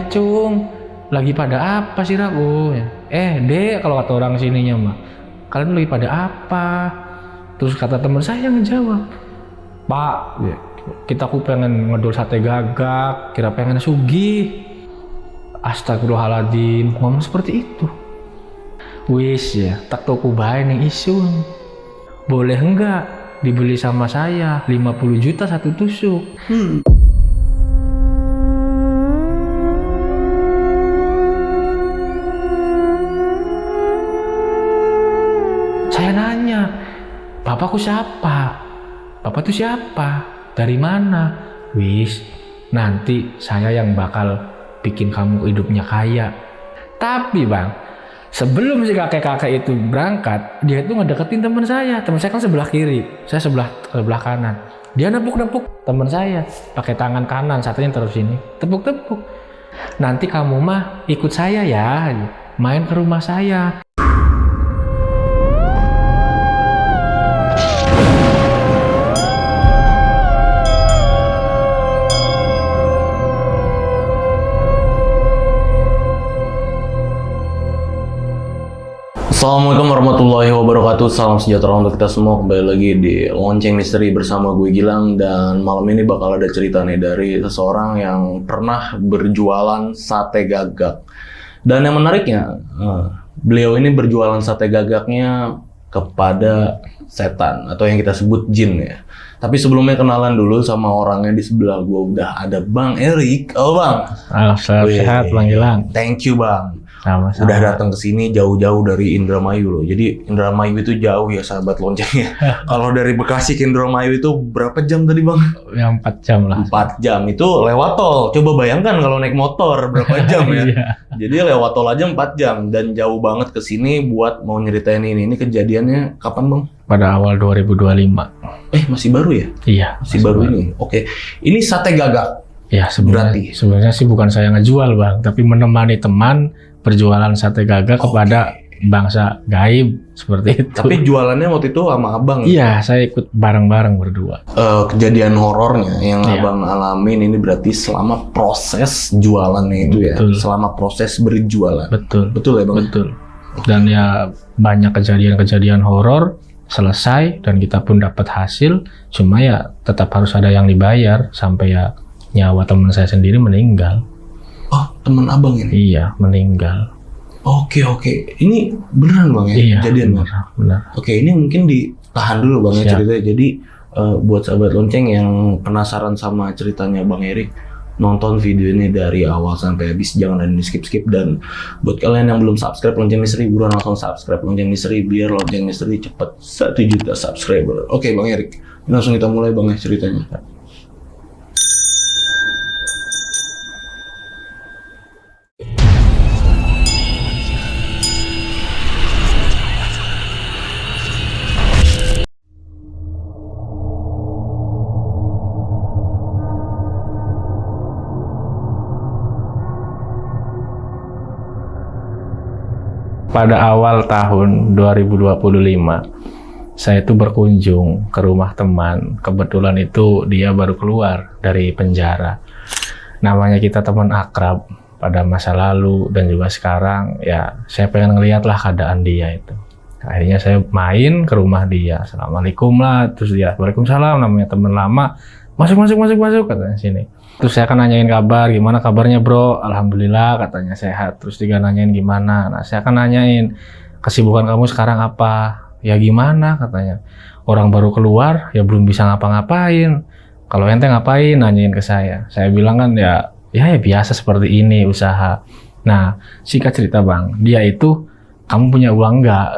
Cung, lagi pada apa sih Rabu? Dek, kalau kata orang sininya mah, kalian lagi pada apa? Terus kata teman saya ngejawab, Pak, kita ku pengen ngedol sate gagak, kira pengen sugih. Astagfirullahaladzim, ngomong seperti itu. Wis ya, tak toku bae ning isun. Boleh enggak dibeli sama saya 50 juta satu tusuk? Saya nanya, bapakku siapa? Bapak tuh siapa? Dari mana? Wis, nanti saya yang bakal bikin kamu hidupnya kaya. Tapi bang, sebelum si kakek-kakek itu berangkat, dia itu ngedeketin teman saya. Teman saya kan sebelah kiri, saya sebelah kanan. Dia nepuk-nepuk teman saya pakai tangan kanan, satunya terus sini, tepuk-tepuk. Nanti kamu mah ikut saya ya, main ke rumah saya. Assalamualaikum warahmatullahi wabarakatuh. Salam sejahtera untuk kita semua. Kembali lagi di Lonceng Misteri bersama gue Gilang. Dan malam ini bakal ada cerita nih dari seseorang yang pernah berjualan sate gagak. Dan yang menariknya, beliau ini berjualan sate gagaknya kepada setan atau yang kita sebut jin ya. Tapi sebelumnya kenalan dulu sama orangnya. Di sebelah gue udah ada Bang Erik. Oh Bang. Sehat Bang Gilang. Thank you Bang. Sama-sama. Udah datang ke sini jauh-jauh dari Indramayu loh. Jadi Indramayu itu jauh ya sahabat loncengnya. Kalau dari Bekasi ke Indramayu itu berapa jam tadi Bang? Yang 4 jam lah. 4 jam itu lewat tol. Coba bayangkan kalau naik motor berapa jam ya. Iya. Jadi lewat tol aja 4 jam dan jauh banget ke sini buat mau nyeritain ini. Ini kejadiannya kapan Bang? Pada awal 2025. Masih baru ya? Iya. Masih baru ini. Oke. Ini sate gagak. Ya sebenarnya sih bukan saya ngejual Bang, tapi menemani teman berjualan sate gagak kepada bangsa gaib seperti itu. Tapi jualannya waktu itu sama abang? Iya, saya ikut bareng-bareng berdua. Kejadian horornya yang abang alamin ini berarti selama proses jualannya itu ya? Betul. Selama proses berjualan? Betul. Betul ya Bang? Betul. Dan ya banyak kejadian-kejadian horor selesai dan kita pun dapat hasil, cuma ya tetap harus ada yang dibayar sampai ya nyawa teman saya sendiri meninggal. Oh, teman abang ini? Iya, meninggal. Oke. Ini beneran Bang ya? Iya, kejadian benar. Oke, ini mungkin ditahan dulu Bang ya ceritanya. Jadi buat sahabat lonceng yang penasaran sama ceritanya Bang Erik, nonton video ini dari awal sampai habis, jangan ada di skip-skip. Dan buat kalian yang belum subscribe Lonceng Misteri, buruan langsung subscribe Lonceng Misteri biar Lonceng Misteri cepet 1 juta subscriber. Oke Bang Erik, langsung kita mulai Bang ya ceritanya. Pada awal tahun 2025, saya itu berkunjung ke rumah teman. Kebetulan itu dia baru keluar dari penjara. Namanya kita teman akrab pada masa lalu dan juga sekarang. Ya, saya pengen ngeliat lah keadaan dia itu. Akhirnya saya main ke rumah dia. Assalamualaikum lah. Terus dia, waalaikumsalam, namanya teman lama. Masuk, katanya sini. Terus saya kan nanyain kabar, gimana kabarnya bro? Alhamdulillah katanya sehat. Terus dia nanyain gimana? Nah saya kan nanyain, kesibukan kamu sekarang apa? Ya gimana katanya. Orang baru keluar, ya belum bisa ngapa-ngapain. Kalau ente ngapain? Nanyain ke saya. Saya bilang kan ya biasa seperti ini usaha. Nah singkat cerita Bang, dia itu, kamu punya uang nggak?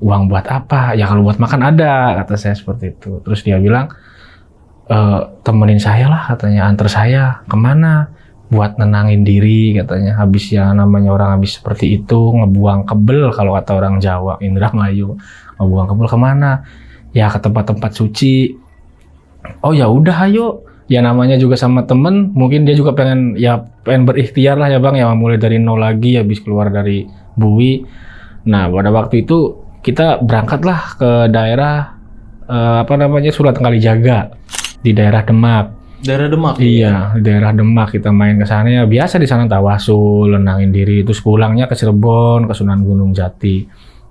Uang buat apa? Ya kalau buat makan ada, kata saya seperti itu. Terus dia bilang, temenin saya lah katanya, antar saya kemana buat nenangin diri katanya, habis ya namanya orang habis seperti itu ngebuang kebel kalau kata orang Jawa, Indramayu, ngebuang kebel kemana ya, ke tempat-tempat suci. Oh ya udah ayo, ya namanya juga sama temen, mungkin dia juga pengen berikhtiar lah ya Bang ya, mulai dari nol lagi habis keluar dari bui. Nah pada waktu itu kita berangkatlah ke daerah Surat Kalijaga di daerah Demak. Daerah Demak. Iya, di daerah Demak kita main ke sana ya biasa di sana tawasul, nenangin diri, terus pulangnya ke Cirebon, ke Sunan Gunung Jati.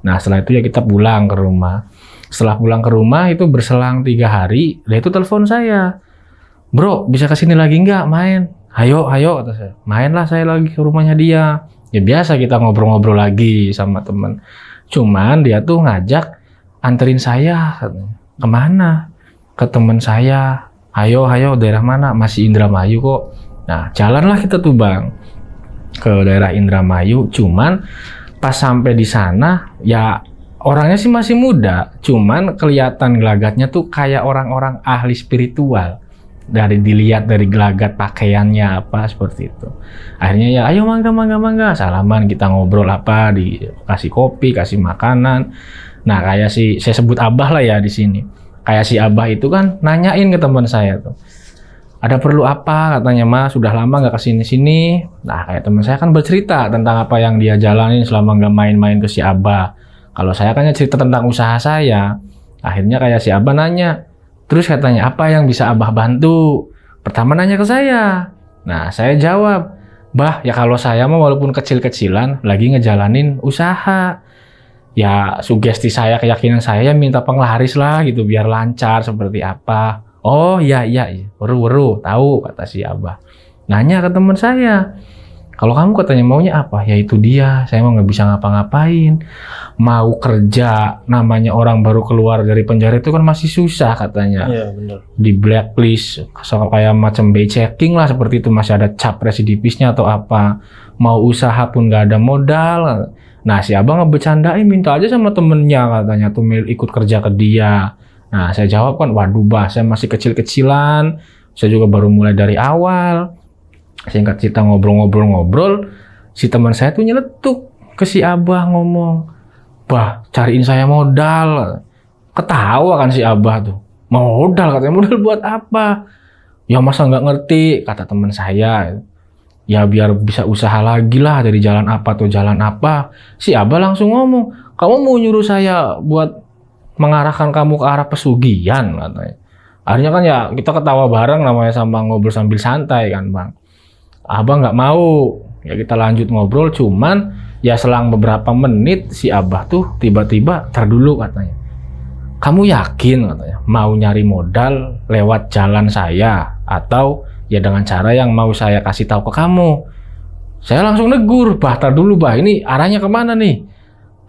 Nah setelah itu ya kita pulang ke rumah. Setelah pulang ke rumah itu berselang 3 hari, dia itu telepon saya. Bro, bisa kesini lagi nggak main? Ayo, kata saya. Mainlah saya lagi ke rumahnya dia. Ya biasa kita ngobrol-ngobrol lagi sama temen. Cuman dia tuh ngajak anterin saya. Kemana? Ke temen saya. Ayo, daerah mana? Masih Indramayu kok. Nah, jalanlah kita tuh Bang. Ke daerah Indramayu. Cuman pas sampai di sana, ya orangnya sih masih muda. Cuman kelihatan gelagatnya tuh kayak orang-orang ahli spiritual. Dilihat dari gelagat pakaiannya apa seperti itu. Akhirnya ya ayo mangga salaman, kita ngobrol apa, dikasih kopi, kasih makanan. Nah kayak saya sebut Abah lah ya di sini. Kayak si Abah itu kan nanyain ke teman saya tuh. Ada perlu apa katanya Mas, sudah lama nggak kesini-sini. Nah kayak teman saya kan bercerita tentang apa yang dia jalanin selama nggak main-main ke si Abah. Kalau saya kan cerita tentang usaha saya. Akhirnya kayak si Abah nanya. Terus katanya, apa yang bisa Abah bantu? Pertama nanya ke saya. Nah, saya jawab, Bah, ya kalau saya mah walaupun kecil-kecilan, lagi ngejalanin usaha. Ya, sugesti saya, keyakinan saya minta penglaris lah gitu, biar lancar seperti apa. Oh, iya, weru, tahu, kata si Abah. Nanya ke teman saya, kalau kamu katanya maunya apa? Ya itu dia, saya mah nggak bisa ngapa-ngapain. Mau kerja, namanya orang baru keluar dari penjara itu kan masih susah katanya. Iya benar. Di blacklist, kayak macam checking lah seperti itu, masih ada cap residivisnya atau apa. Mau usaha pun nggak ada modal. Nah si abang ngebecandain, minta aja sama temennya katanya tuh ikut kerja ke dia. Nah saya jawab kan, waduh bah, saya masih kecil-kecilan, saya juga baru mulai dari awal. Singkat cerita ngobrol-ngobrol, si teman saya tuh nyeletuk ke si Abah ngomong, Bah, cariin saya modal. Ketawa kan si Abah tuh. Modal katanya, modal buat apa? Ya masa nggak ngerti, kata teman saya. Ya biar bisa usaha lagi lah dari jalan apa atau jalan apa. Si Abah langsung ngomong, kamu mau nyuruh saya buat mengarahkan kamu ke arah pesugihan katanya. Akhirnya kan ya kita ketawa bareng namanya sama ngobrol sambil santai kan Bang. Abah nggak mau, ya kita lanjut ngobrol, cuman ya selang beberapa menit si Abah tuh tiba-tiba terdulu katanya. Kamu yakin katanya mau nyari modal lewat jalan saya atau ya dengan cara yang mau saya kasih tahu ke kamu? Saya langsung negur, Bah, tar dulu Bah, ini arahnya kemana nih?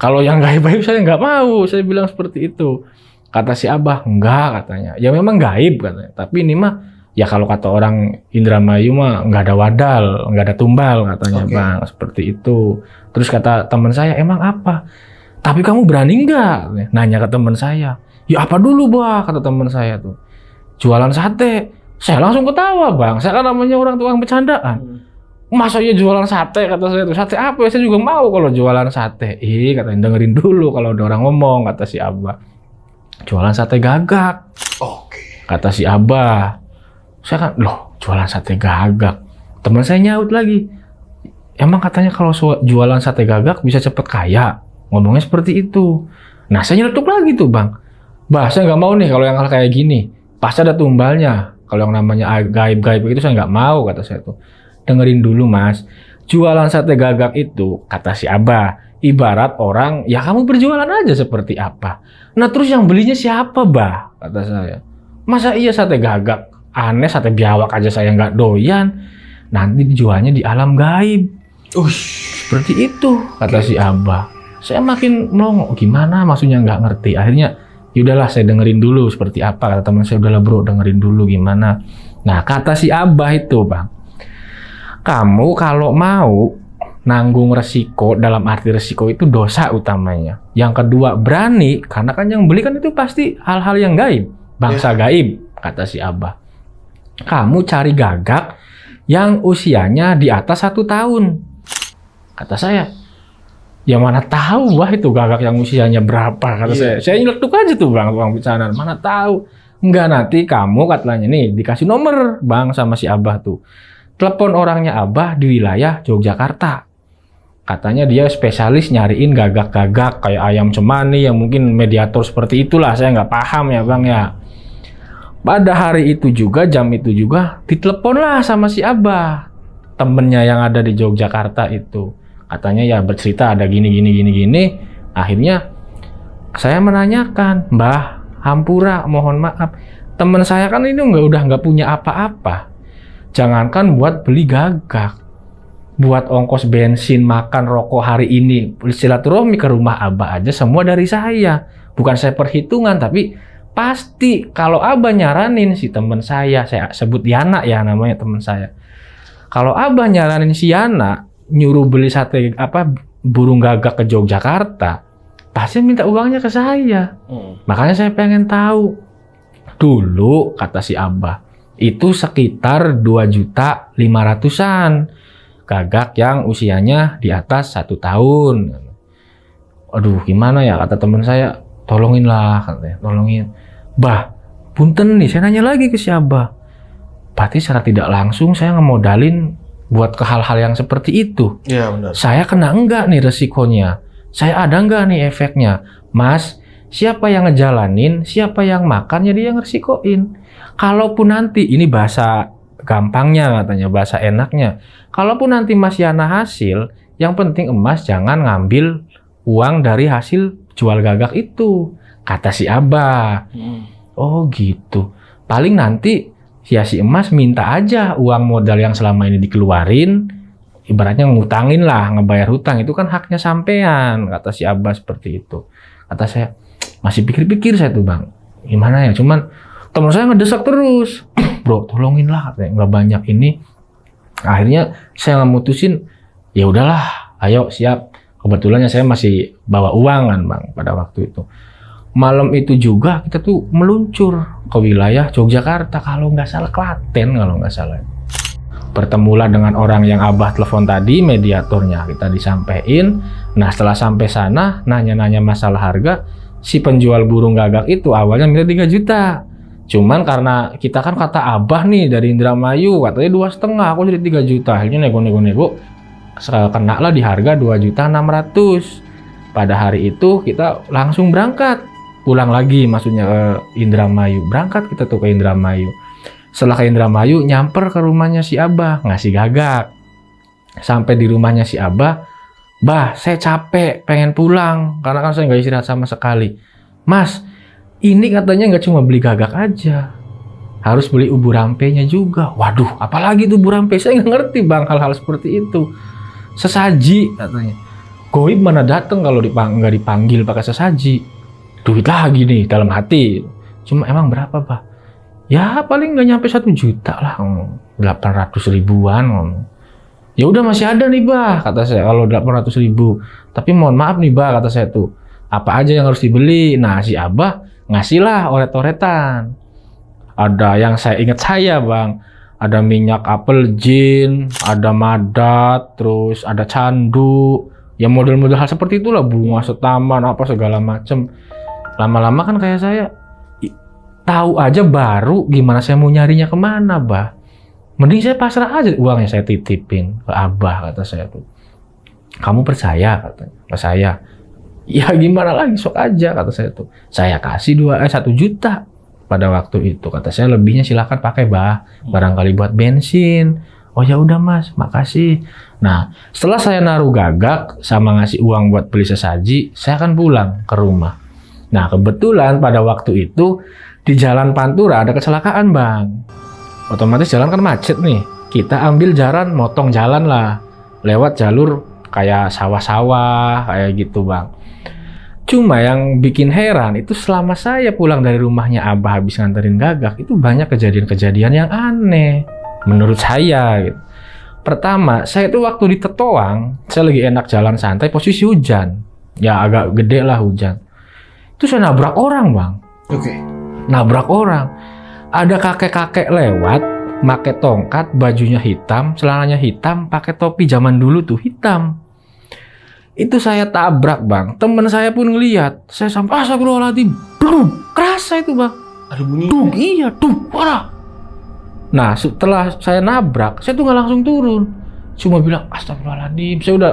Kalau yang gaib-gaib saya nggak mau, saya bilang seperti itu. Kata si Abah, enggak katanya. Ya memang gaib katanya, tapi ini mah ya kalau kata orang Indramayu mah nggak ada wadal, nggak ada tumbal katanya Bang, seperti itu. Terus kata teman saya, emang apa? Tapi kamu berani nggak? Nanya ke teman saya. Ya apa dulu Bah, kata teman saya tuh. Jualan sate. Saya langsung ketawa Bang, saya kan namanya orang tukang bercandaan. Masa iya jualan sate, kata saya tuh. Sate apa? Saya juga mau kalau jualan sate. Katanya dengerin dulu kalau ada orang ngomong, kata si Abah. Jualan sate gagak. Kata si Abah. Saya kan, loh jualan sate gagak. Teman saya nyaut lagi. Emang katanya kalau jualan sate gagak bisa cepet kaya. Ngomongnya seperti itu. Nah saya nyeletuk lagi tuh Bang. Bah, saya nggak mau nih kalau yang hal kayak gini. Pasti ada tumbalnya. Kalau yang namanya gaib-gaib itu saya nggak mau, kata saya tuh. Dengerin dulu Mas. Jualan sate gagak itu, kata si Abah, ibarat orang, ya kamu berjualan aja seperti apa. Nah terus yang belinya siapa Bah? Kata saya. Masa iya sate gagak? Aneh, sate biawak aja saya nggak doyan. Nanti dijualnya di alam gaib. Seperti itu, kata si Abah. Saya makin melongo, gimana maksudnya nggak ngerti. Akhirnya, yaudahlah saya dengerin dulu seperti apa. Kata teman saya, udahlah bro, dengerin dulu gimana. Nah, kata si Abah itu Bang, kamu kalau mau nanggung resiko, dalam arti resiko itu dosa utamanya. Yang kedua, berani, karena kan yang beli kan itu pasti hal-hal yang gaib, bangsa gaib, kata si Abah. Kamu cari gagak yang usianya di atas 1 tahun. Kata saya, ya mana tahu Bah itu gagak yang usianya berapa, kata saya. Saya nyeletuk aja tuh Bang, bercanda. Mana tahu. Enggak, nanti kamu katanya nih dikasih nomor Bang sama si Abah tuh. Telepon orangnya Abah di wilayah Yogyakarta. Katanya dia spesialis nyariin gagak-gagak kayak ayam cemani yang mungkin mediator seperti itulah. Saya nggak paham ya Bang ya. Pada hari itu juga, jam itu juga, diteleponlah sama si Abah, temennya yang ada di Yogyakarta itu. Katanya ya bercerita ada gini. Akhirnya saya menanyakan, Mbah, hampura, mohon maaf. Temen saya kan ini udah nggak punya apa-apa. Jangankan buat beli gagak, buat ongkos bensin, makan, rokok hari ini, silaturahmi ke rumah Abah aja semua dari saya. Bukan saya perhitungan, tapi pasti kalau Abah nyaranin si teman saya sebut Yana ya namanya teman saya. Kalau Abah nyaranin si Yana nyuruh beli sate burung gagak ke Yogyakarta, pasti minta uangnya ke saya. Makanya saya pengen tahu. Dulu kata si Abah, itu sekitar 2.500.000-an gagak yang usianya di atas 1 tahun. Aduh, gimana ya, kata teman saya, tolongin lah, katanya, tolongin. Bah, punten nih, saya nanya lagi ke si Abah. Berarti secara tidak langsung saya ngemodalin buat ke hal-hal yang seperti itu. Iya, benar. Saya kena enggak nih resikonya? Saya ada enggak nih efeknya? Mas, siapa yang ngejalanin, siapa yang makannya dia yang resikoin. Kalaupun nanti, ini bahasa gampangnya katanya, bahasa enaknya. Kalaupun nanti Mas Yana hasil, yang penting emas jangan ngambil uang dari hasil jual gagak itu, kata si Abah. Oh gitu. Paling nanti si emas minta aja uang modal yang selama ini dikeluarin, ibaratnya ngutangin lah, ngebayar hutang, itu kan haknya sampean, kata si Abah seperti itu. Kata saya, masih pikir-pikir saya tuh Bang, gimana ya, cuman teman saya ngedesak terus, bro tolongin lah, katanya, nggak banyak ini. Akhirnya saya memutusin, ya udahlah, ayo siap. Kebetulannya saya masih bawa uang kan Bang pada waktu itu. Malam itu juga kita tuh meluncur ke wilayah Yogyakarta, kalau nggak salah Klaten kalau nggak salah. Bertemulah dengan orang yang Abah telepon tadi, mediatornya, kita disampein. Nah setelah sampai sana, nanya-nanya masalah harga, si penjual burung gagak itu awalnya minta 3 juta. Cuman karena kita kan kata Abah nih dari Indramayu, katanya 2,5, aku jadi 3 juta. Akhirnya nego-nego, kena lah di harga 2.600.000. Pada hari itu kita langsung berangkat, pulang lagi maksudnya ke Indramayu. Berangkat kita tuh ke Indramayu. Setelah ke Indramayu, nyamper ke rumahnya si Abah, ngasih gagak. Sampai di rumahnya si Abah, Bah, saya capek, pengen pulang, karena kan saya nggak istirahat sama sekali. Mas, ini katanya nggak cuma beli gagak aja, harus beli ubur rampenya juga. Waduh, apalagi tuh ubur rampe? Saya nggak ngerti Bang hal-hal seperti itu. Sesaji katanya. Goib mana dateng kalau nggak dipanggil pakai sesaji. Duit lagi nih dalam hati. Cuma emang berapa Bah? Ya paling nggak nyampe 1 juta lah, 800.000-an. Ya udah masih ada nih Bah, kata saya, kalau 800.000. Tapi mohon maaf nih Bah, kata saya tuh, apa aja yang harus dibeli? Nah si Abah ngasihlah oret-oretan. Ada yang saya ingat saya Bang, ada minyak apel jin, ada madat, terus ada candu, ya model-model hal seperti itulah, bunga setaman, apa segala macem. Lama-lama kan kayak saya tahu aja baru gimana saya mau nyarinya kemana Bah. Mending saya pasrah aja uangnya, saya titipin ke Abah, kata saya tuh. Kamu percaya, katanya, ke saya. Ya gimana lagi, sok aja, kata saya tuh. Saya kasih 1 juta pada waktu itu, kata saya, lebihnya silakan pakai Bah, barangkali buat bensin. Oh ya udah Mas, makasih. Nah setelah saya naruh gagak sama ngasih uang buat beli sesaji, saya akan pulang ke rumah. Nah kebetulan pada waktu itu di Jalan Pantura ada kecelakaan Bang. Otomatis jalan kan macet nih. Kita ambil jalan, motong jalan lah, lewat jalur kayak sawah-sawah kayak gitu Bang. Cuma yang bikin heran itu selama saya pulang dari rumahnya Abah habis nganterin gagak, itu banyak kejadian-kejadian yang aneh menurut saya gitu. Pertama, saya tuh waktu di Tetoang, saya lagi enak jalan santai, posisi hujan. Ya agak gede lah hujan. Itu saya nabrak orang Bang. Oke. Nabrak orang. Ada kakek-kakek lewat, pakai tongkat, bajunya hitam, celananya hitam, pakai topi zaman dulu tuh hitam. Itu saya tabrak Bang. Temen saya pun ngeliat. Saya sampai astagfirullahaladzim. Kerasa itu Bang. Ada bunyi. Iya, parah. Nah setelah saya nabrak, saya tuh nggak langsung turun. Cuma bilang, astagfirullahaladzim, saya udah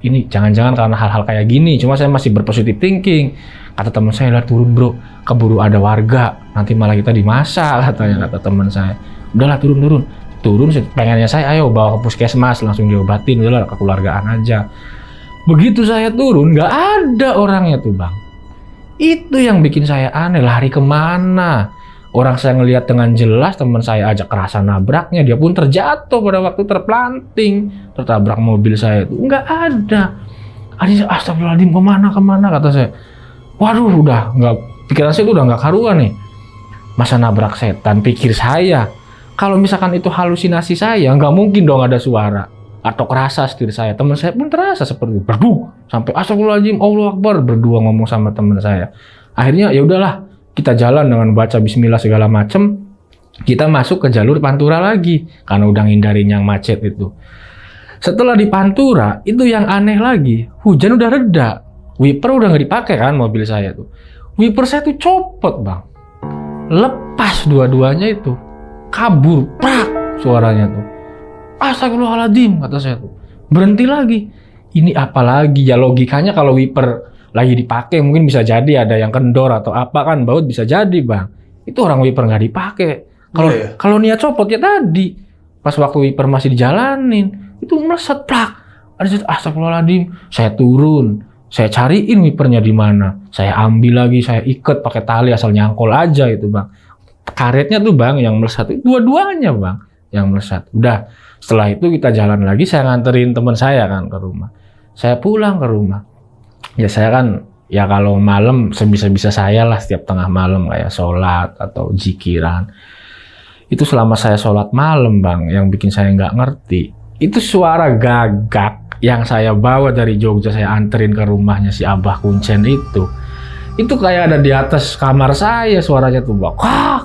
ini jangan-jangan karena hal-hal kayak gini, cuma saya masih berpositif thinking. Kata teman saya, lah turun bro, keburu ada warga, nanti malah kita dimasak, katanya, kata teman saya. Udahlah turun, pengennya saya, ayo bawa ke puskesmas, langsung diobatin, udahlah kekeluargaan aja. Begitu saya turun, nggak ada orangnya tuh bang. Itu yang bikin saya aneh, lari kemana? Orang saya ngelihat dengan jelas, teman saya ajak kerasa nabraknya, dia pun terjatuh pada waktu terpelanting, tertabrak mobil saya itu. Nggak ada. Astagfirullahaladzim, kemana, kata saya. Waduh, udah nggak, pikiran saya itu udah nggak karuan nih. Masa nabrak setan, pikir saya. Kalau misalkan itu halusinasi saya, nggak mungkin dong ada suara atau kerasa setir saya. Teman saya pun terasa seperti berduk sampai astagfirullahaladzim, Allahu Akbar, berdua ngomong sama teman saya. Akhirnya ya udahlah, kita jalan dengan baca bismillah segala macem. Kita masuk ke jalur Pantura lagi karena udah ngindarin yang macet itu. Setelah di Pantura, itu yang aneh lagi, hujan udah reda. Wiper udah nggak dipakai kan mobil saya tuh. Wiper saya tuh copot bang, lepas dua-duanya itu, kabur, prak suaranya tuh. Astagfirullahaladzim, kata saya tuh. Berhenti lagi. Ini apa lagi ya, logikanya kalau wiper lagi dipakai mungkin bisa jadi ada yang kendor atau apa kan, baut bisa jadi bang. Itu orang wiper nggak dipakai. Kalau niat copot ya tadi pas waktu wiper masih dijalanin itu meleset plak. Astagfirullahaladzim, saya turun, saya cariin wipernya di mana, saya ambil lagi, saya ikat pakai tali asal nyangkol aja itu bang. Karetnya tuh bang yang meleset, dua-duanya bang yang meleset. Udah setelah itu kita jalan lagi, saya nganterin teman saya kan ke rumah. Saya pulang ke rumah. Ya saya kan, ya kalau malam sebisa-bisa saya lah setiap tengah malam kayak sholat atau zikiran. Itu selama saya sholat malam bang, yang bikin saya nggak ngerti. Itu suara gagak yang saya bawa dari Jogja, saya anterin ke rumahnya si Abah Kuncen itu. Itu kayak ada di atas kamar saya suaranya tuh bang. Kuak.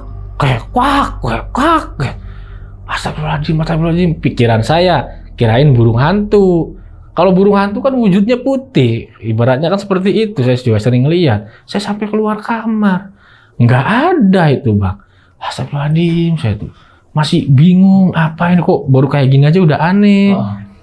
Astagfirullahaladzim. Pikiran saya, kirain burung hantu. Kalau burung hantu kan wujudnya putih, ibaratnya kan seperti itu. Saya juga sering lihat. Saya sampai keluar kamar, nggak ada itu bang. Astagfirullahaladzim, saya tuh masih bingung apa ini kok baru kayak gini aja udah aneh.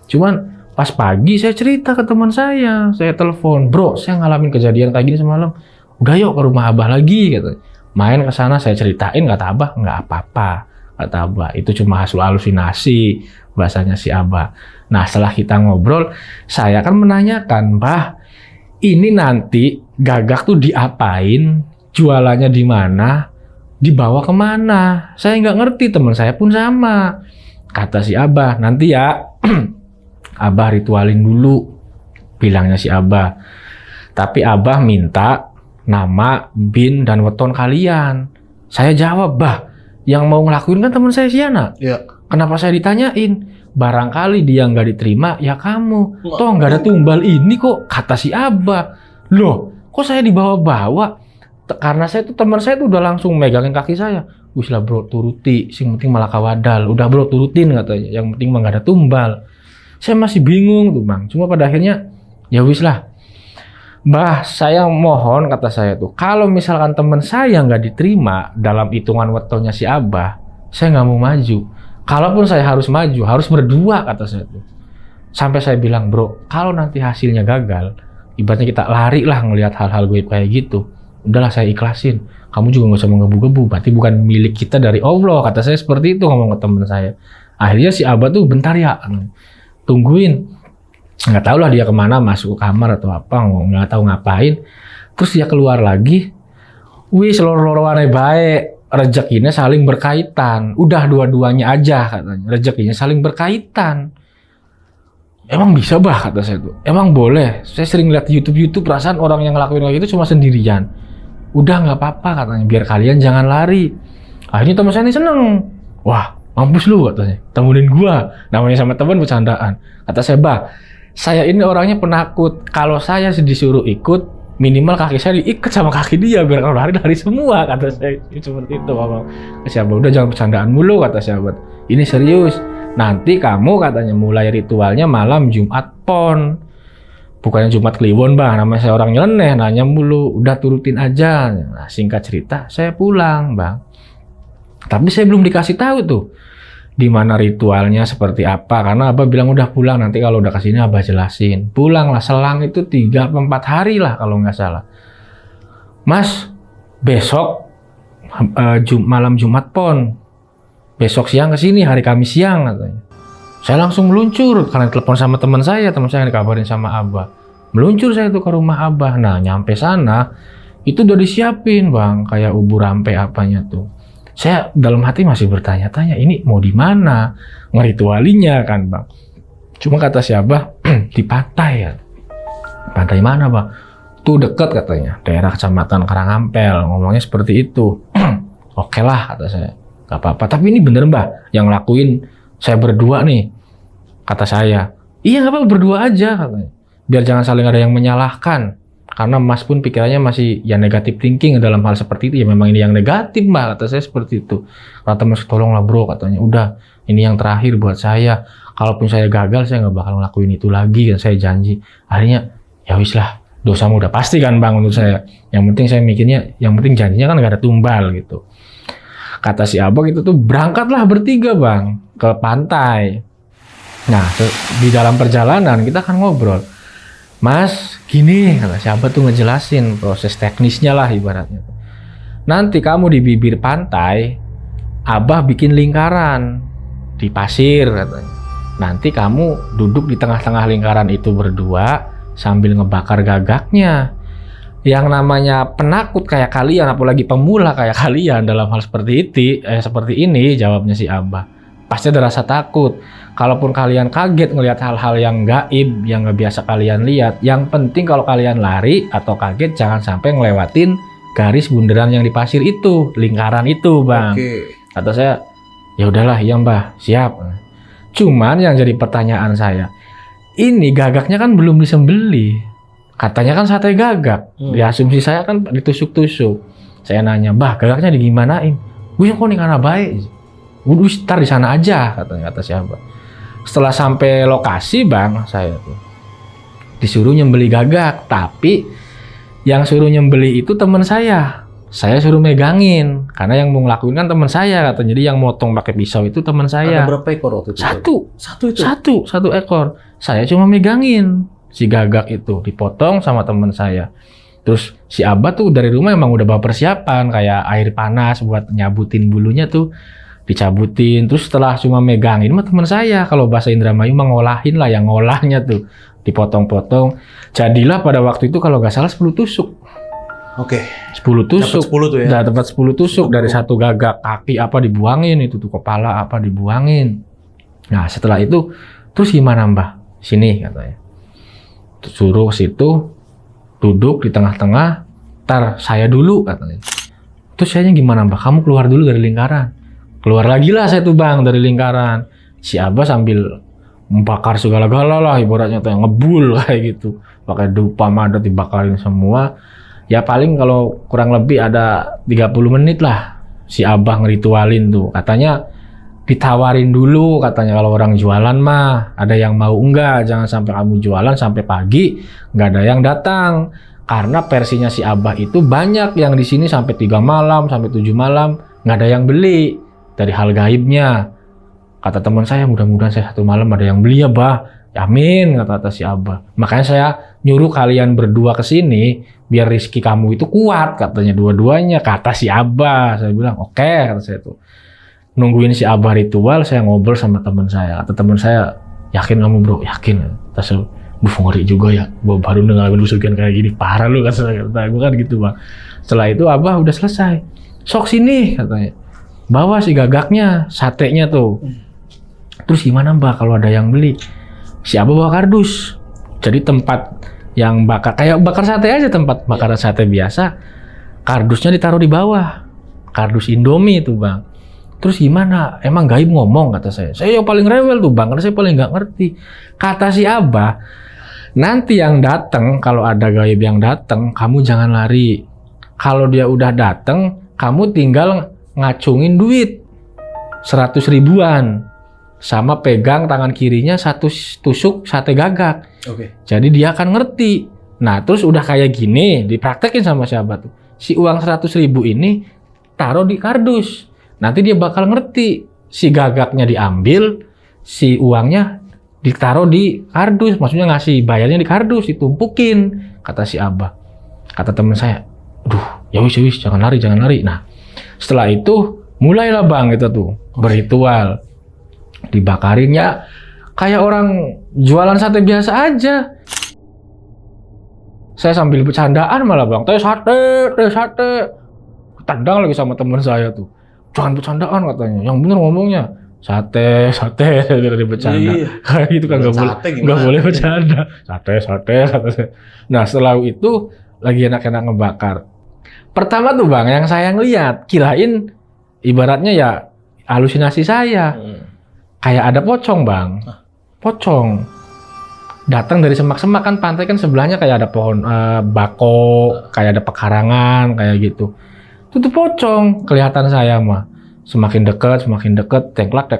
Cuman pas pagi saya cerita ke teman saya telepon, bro, saya ngalamin kejadian kayak gini semalam. Udah yuk ke rumah Abah lagi, gitu. Main ke sana, saya ceritain, kata Abah nggak apa-apa, kata Abah itu cuma hasil halusinasi, bahasanya si Abah. Nah setelah kita ngobrol, saya kan menanyakan, Bah, ini nanti gagak tuh diapain, jualannya di mana, dibawa kemana? Saya nggak ngerti, teman saya pun sama. Kata si Abah, nanti ya Abah ritualin dulu, bilangnya si Abah. Tapi Abah minta nama, bin, dan weton kalian. Saya jawab, Bah, yang mau ngelakuin kan teman saya si Yana. Iya. Kenapa saya ditanyain? Barangkali dia nggak diterima, ya kamu. Toh nggak ada tumbal ini kok, kata si Abah. Loh, kok saya dibawa-bawa? Karena saya tuh, teman saya tuh udah langsung megangin kaki saya. Wis lah bro, turuti, sing penting malah kawadal. Udah bro, turutin katanya, yang penting mah nggak ada tumbal. Saya masih bingung tuh bang, cuma pada akhirnya ya wis lah. Bah, saya mohon, kata saya tuh, kalau misalkan teman saya nggak diterima dalam hitungan wetonnya si Abah, saya nggak mau maju. Kalaupun saya harus maju, harus berdua, kata saya tuh. Sampai saya bilang, bro, kalau nanti hasilnya gagal, ibaratnya kita lari lah ngelihat hal-hal gue kayak gitu. Udahlah saya ikhlasin. Kamu juga nggak usah menggebu-gebu. Berarti bukan milik kita dari Allah. Kata saya seperti itu ngomong ke teman saya. Akhirnya si Abah tuh bentar ya, tungguin. Nggak tahu lah dia kemana, masuk ke kamar atau apa, nggak tahu ngapain. Terus dia keluar lagi. Wih, seloro-loroane baik. Rezekinya saling berkaitan. Udah dua-duanya aja katanya. Rezekinya saling berkaitan. Emang bisa bah, kata saya tuh. Emang boleh. Saya sering lihat di YouTube perasaan orang yang ngelakuin kayak gitu cuma sendirian. Udah nggak apa-apa katanya. Biar kalian jangan lari. Akhirnya teman saya ini seneng. Wah, mampus lu katanya. Temenin gua. Namanya sama teman bercandaan. Kata saya, bah, saya ini orangnya penakut. Kalau saya disuruh ikut, minimal kaki saya diikat sama kaki dia biar kalau lari semua, kata saya. Seperti itu ngomong. Siapa udah jangan bercandaan mulu, kata sahabat. Ini serius. Nanti kamu katanya mulai ritualnya malam Jumat Pon. Bukannya Jumat Kliwon, Bang. Namanya saya orang nyeleneh, nanya mulu. Udah turutin aja. Nah, singkat cerita, saya pulang, Bang. Tapi saya belum dikasih tahu tuh. di mana ritualnya seperti apa. Karena Abah bilang udah pulang, nanti kalau udah kesini Abah jelasin. Pulang lah, selang itu 3-4 hari lah kalau nggak salah. Mas, besok malam Jumat Pon. Besok siang kesini, hari Kamis siang katanya. Saya langsung meluncur, karena telepon sama teman saya dikabarin sama Abah. Meluncur saya tuh ke rumah Abah. Nah, nyampe sana, itu udah disiapin bang, kayak ubur rampe apanya tuh. Saya dalam hati masih bertanya-tanya, ini mau di mana ngeritualinya kan bang. Cuma kata si Abah, di pantai ya. Pantai mana bang? Tuh deket katanya, daerah Kecamatan Karangampel. Ngomongnya seperti itu. Oke lah kata saya, gak apa-apa. Tapi ini bener mbak, yang ngelakuin saya berdua nih. Kata saya, iya gak apa-apa berdua aja katanya. Biar jangan saling ada yang menyalahkan. Karena Mas pun pikirannya masih ya negatif thinking dalam hal seperti itu. Ya memang ini yang negatif mbak, kata saya seperti itu. Kata Mas, tolonglah bro katanya. Udah, ini yang terakhir buat saya. Kalaupun saya gagal, saya nggak bakal ngelakuin itu lagi. Kan saya janji. Akhirnya, ya wis lah. Dosamu udah pasti kan bang untuk saya. Yang penting saya mikirnya, yang penting janjinya kan nggak ada tumbal gitu. Kata si Abah itu tuh berangkatlah bertiga bang ke pantai. Nah, di dalam perjalanan kita akan ngobrol. Mas, gini, kata si Abah tuh ngejelasin proses teknisnya lah ibaratnya. Nanti kamu di bibir pantai, Abah bikin lingkaran di pasir katanya. Nanti kamu duduk di tengah-tengah lingkaran itu berdua sambil ngebakar gagaknya. Yang namanya penakut kayak kalian, apalagi pemula kayak kalian dalam hal seperti ini, jawabnya si Abah. Pasti ada rasa takut. Kalaupun kalian kaget ngelihat hal-hal yang gaib, yang nggak biasa kalian lihat, yang penting kalau kalian lari atau kaget jangan sampai ngelewatin garis bundaran yang di pasir itu, lingkaran itu, bang. Kata saya, ya udahlah, iya mbah, siap. Cuman yang jadi pertanyaan saya, ini gagaknya kan belum disembelih. Katanya kan sate gagak. Di asumsi saya kan ditusuk-tusuk. Saya nanya, bah, gagaknya digimanain? Wih, kok nih karena baik. Udah, ntar di sana aja, kata siapa. Setelah sampai lokasi bang, saya tuh disuruh nyembeli gagak, tapi yang suruh nyembeli itu teman saya. Saya suruh megangin, karena yang mau ngelakuin kan teman saya, kata. Jadi yang motong pakai pisau itu teman saya. Ada berapa ekor waktu itu? Satu ekor. Saya cuma megangin si gagak itu, dipotong sama teman saya. Terus si Abah tuh dari rumah emang udah bawa persiapan kayak air panas buat nyabutin bulunya tuh. Dicabutin, terus setelah cuma megangin mah teman saya, kalau bahasa Indramayu mah ngolahin lah, yang ngolahnya tuh dipotong-potong. Jadilah pada waktu itu kalau nggak salah 10 tusuk. Oke. 10 tusuk. Dapat 10 tuh ya. Dapat 10 tusuk dari satu gagak, kaki apa dibuangin itu tuh, kepala apa dibuangin. Nah, setelah itu terus gimana mbah? Sini katanya. Suruh situ duduk di tengah-tengah, ntar saya dulu katanya. Terus sayanya gimana mbah? Kamu keluar dulu dari lingkaran. Keluar lagi lah saya tuh bang dari lingkaran. Si Abah sambil membakar segala-gala lah ibaratnya tuh, ngebul kayak gitu. Pakai dupa madat dibakarin semua. Ya paling kalau kurang lebih ada 30 menit lah si Abah ngeritualin tuh. Katanya ditawarin dulu, katanya kalau orang jualan mah ada yang mau enggak. Jangan sampai kamu jualan sampai pagi nggak ada yang datang. Karena versinya si Abah itu banyak yang di sini sampai 3 malam, sampai 7 malam nggak ada yang beli. Dari hal gaibnya, kata teman saya, mudah-mudahan saya 1 malam ada yang beli ya bah. Amin, kata si Abah. Makanya saya nyuruh kalian berdua ke sini biar rezeki kamu itu kuat, katanya dua-duanya, kata si Abah. Saya bilang oke, kata saya tuh. Nungguin si Abah ritual, saya ngobrol sama teman saya. Kata teman saya, yakin kamu bro? Yakin. Kata saya, ngeri juga ya, gue baru ngalamin usukan kayak gini, parah lu, kata gue kan gitu bang. Setelah itu Abah udah selesai, sok sini katanya. Bawa si gagaknya, satenya tuh. Terus gimana mbak kalau ada yang beli? Si Abah bawa kardus. Jadi tempat yang bakar, kayak bakar sate aja, tempat bakaran sate biasa. Kardusnya ditaruh di bawah. Kardus Indomie tuh bang. Terus gimana? Emang gaib ngomong, kata saya. Saya yang paling rewel tuh bang, karena saya paling nggak ngerti. Kata si Abah, nanti yang datang, kalau ada gaib yang datang, kamu jangan lari. Kalau dia udah datang, kamu tinggal ngacungin duit 100 ribuan sama pegang tangan kirinya 1 tusuk sate gagak. Jadi dia akan ngerti. Nah terus udah kayak gini dipraktekin sama siapa tuh, si uang 100 ribu ini taruh di kardus, nanti dia bakal ngerti si gagaknya diambil, si uangnya ditaruh di kardus, maksudnya ngasih bayarnya di kardus, ditumpukin, kata si Abah. Kata teman saya, aduh, ya wis, jangan lari. Nah, setelah itu mulailah bang itu tuh berritual, dibakarinnya kayak orang jualan sate biasa aja. Saya sambil bercandaan malah bang, teh sate. Tendang lagi sama teman saya tuh. Jangan bercandaan katanya, yang bener ngomongnya. Sate, dari bercanda. Kayak gitu kan nggak boleh bercanda. Sate kata saya. Nah setelah itu lagi enak-enak ngebakar. Pertama tuh bang, yang saya ngeliat, kirain ibaratnya ya halusinasi saya. Kayak ada pocong bang, pocong. Datang dari semak-semak kan, pantai kan sebelahnya kayak ada pohon bako, kayak ada pekarangan kayak gitu. Itu tuh pocong kelihatan saya mah. Semakin dekat, teklak.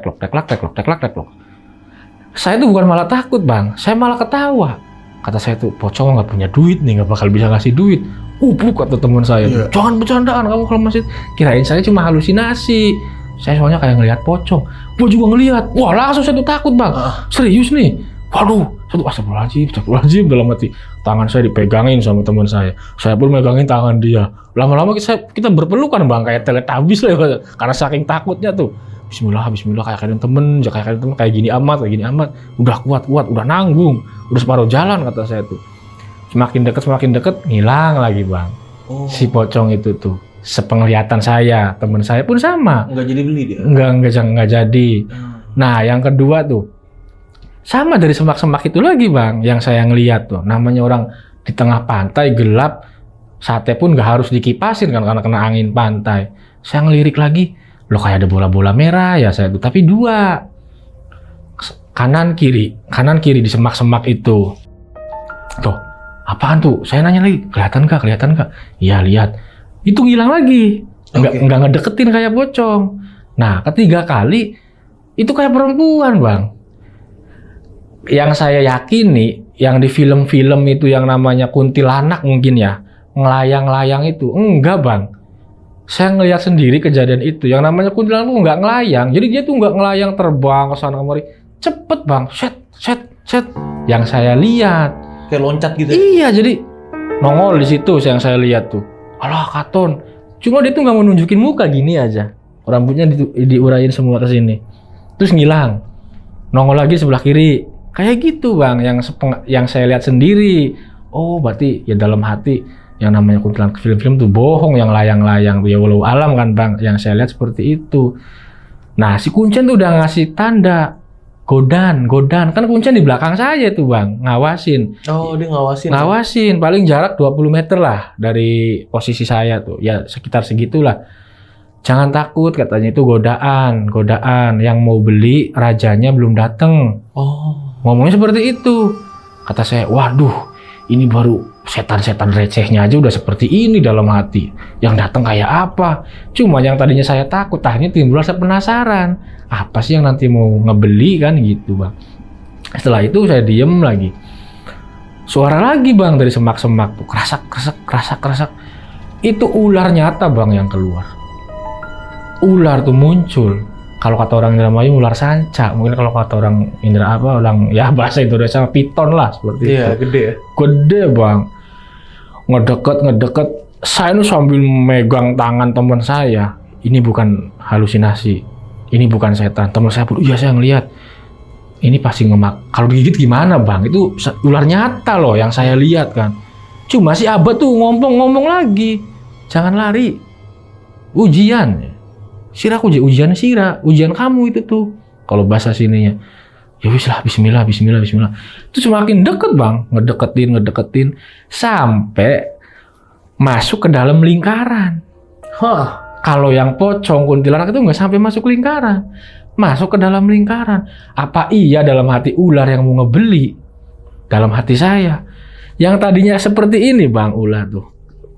Saya tuh bukan malah takut bang, saya malah ketawa. Kata saya tuh, pocong nggak punya duit nih, nggak bakal bisa ngasih duit. Kata teman saya, jangan bercandaan kamu kalau masih. Kirain saya cuma halusinasi. Saya soalnya kayak ngelihat pocong. Gua juga ngelihat. Wah langsung saya tuh takut bang. Serius nih. Waduh, saya tuh astagfirullahaladzim dalam hati. Tangan saya dipegangin sama teman saya. Saya pun megangin tangan dia. Lama-lama kita berpelukan bang, kayak Teletubbies lah. Karena saking takutnya tuh. Bismillah, kayak kalian temen, kayak gini amat. Udah kuat, udah nanggung. Udah separuh jalan kata saya tuh. Semakin deket, ngilang lagi bang. Si pocong itu tuh. Sepenglihatan saya, teman saya pun sama. Nggak jadi beli dia? Nggak jadi. Nah yang kedua tuh. Sama dari semak-semak itu lagi bang, yang saya ngeliat tuh, namanya orang di tengah pantai gelap, sate pun nggak harus dikipasin kan karena kena angin pantai. Saya ngelirik lagi, loh kayak ada bola-bola merah ya saya tuh, tapi dua, kanan kiri di semak-semak itu. Tuh, apaan tuh? Saya nanya lagi, kelihatan nggak? Iya lihat, itu ngilang lagi, nggak ngedeketin kayak pocong. Nah ketiga kali itu kayak perempuan bang. Yang saya yakini, yang di film-film itu yang namanya kuntilanak mungkin ya, ngelayang-layang itu, enggak bang. Saya ngelihat sendiri kejadian itu, yang namanya kuntilanak tuh nggak ngelayang, jadi dia tuh nggak ngelayang terbang ke sana kemari, cepet bang, set. Yang saya lihat, kayak loncat gitu. Iya, jadi nongol di situ yang saya lihat tuh. Alah katon, cuma dia tuh nggak mau nunjukin muka gini aja, rambutnya diurain semua ke sini, terus ngilang, nongol lagi sebelah kiri. Kayak gitu bang, yang saya lihat sendiri. Oh berarti ya dalam hati yang namanya kuntilanak film-film tuh bohong, yang layang-layang ya walau alam kan bang. Yang saya lihat seperti itu. Nah si Kuncen tuh udah ngasih tanda godan kan Kuncen di belakang saya tuh bang, ngawasin. Oh dia ngawasin paling jarak 20 meter lah dari posisi saya tuh, ya sekitar segitulah. Jangan takut katanya, itu godaan yang mau beli rajanya belum datang. Ngomongnya seperti itu. Kata saya, waduh, ini baru setan-setan recehnya aja udah seperti ini dalam hati. Yang datang kayak apa? Cuma yang tadinya saya takut, akhirnya timbul rasa penasaran. Apa sih yang nanti mau ngebeli kan gitu bang. Setelah itu saya diem lagi. Suara lagi bang dari semak-semak tuh, kerasak. Itu ular nyata bang yang keluar. Ular tuh muncul. Kalau kata orang Indra Mayu ular sanca, mungkin kalau kata orang Indra orang ya bahasa Indonesia piton lah seperti itu. Iya, gede ya. Gede bang. Ngedeket. Saya tuh sambil megang tangan teman saya. Ini bukan halusinasi. Ini bukan setan. Teman saya pun, iya saya ngelihat. Ini pasti ngemak. Kalau digigit gimana bang? Itu ular nyata loh yang saya lihat kan. Cuma si Abah tuh ngomong lagi. Jangan lari. Ujian. Ujian kamu itu tuh. Kalau bahasa sininya. Ya wis lah, bismillah. Itu semakin deket bang, ngedeketin sampai masuk ke dalam lingkaran. Kalau yang pocong kuntilanak itu nggak sampai masuk lingkaran, masuk ke dalam lingkaran. Apa iya dalam hati ular yang mau ngebeli? Dalam hati saya, yang tadinya seperti ini bang ular tuh.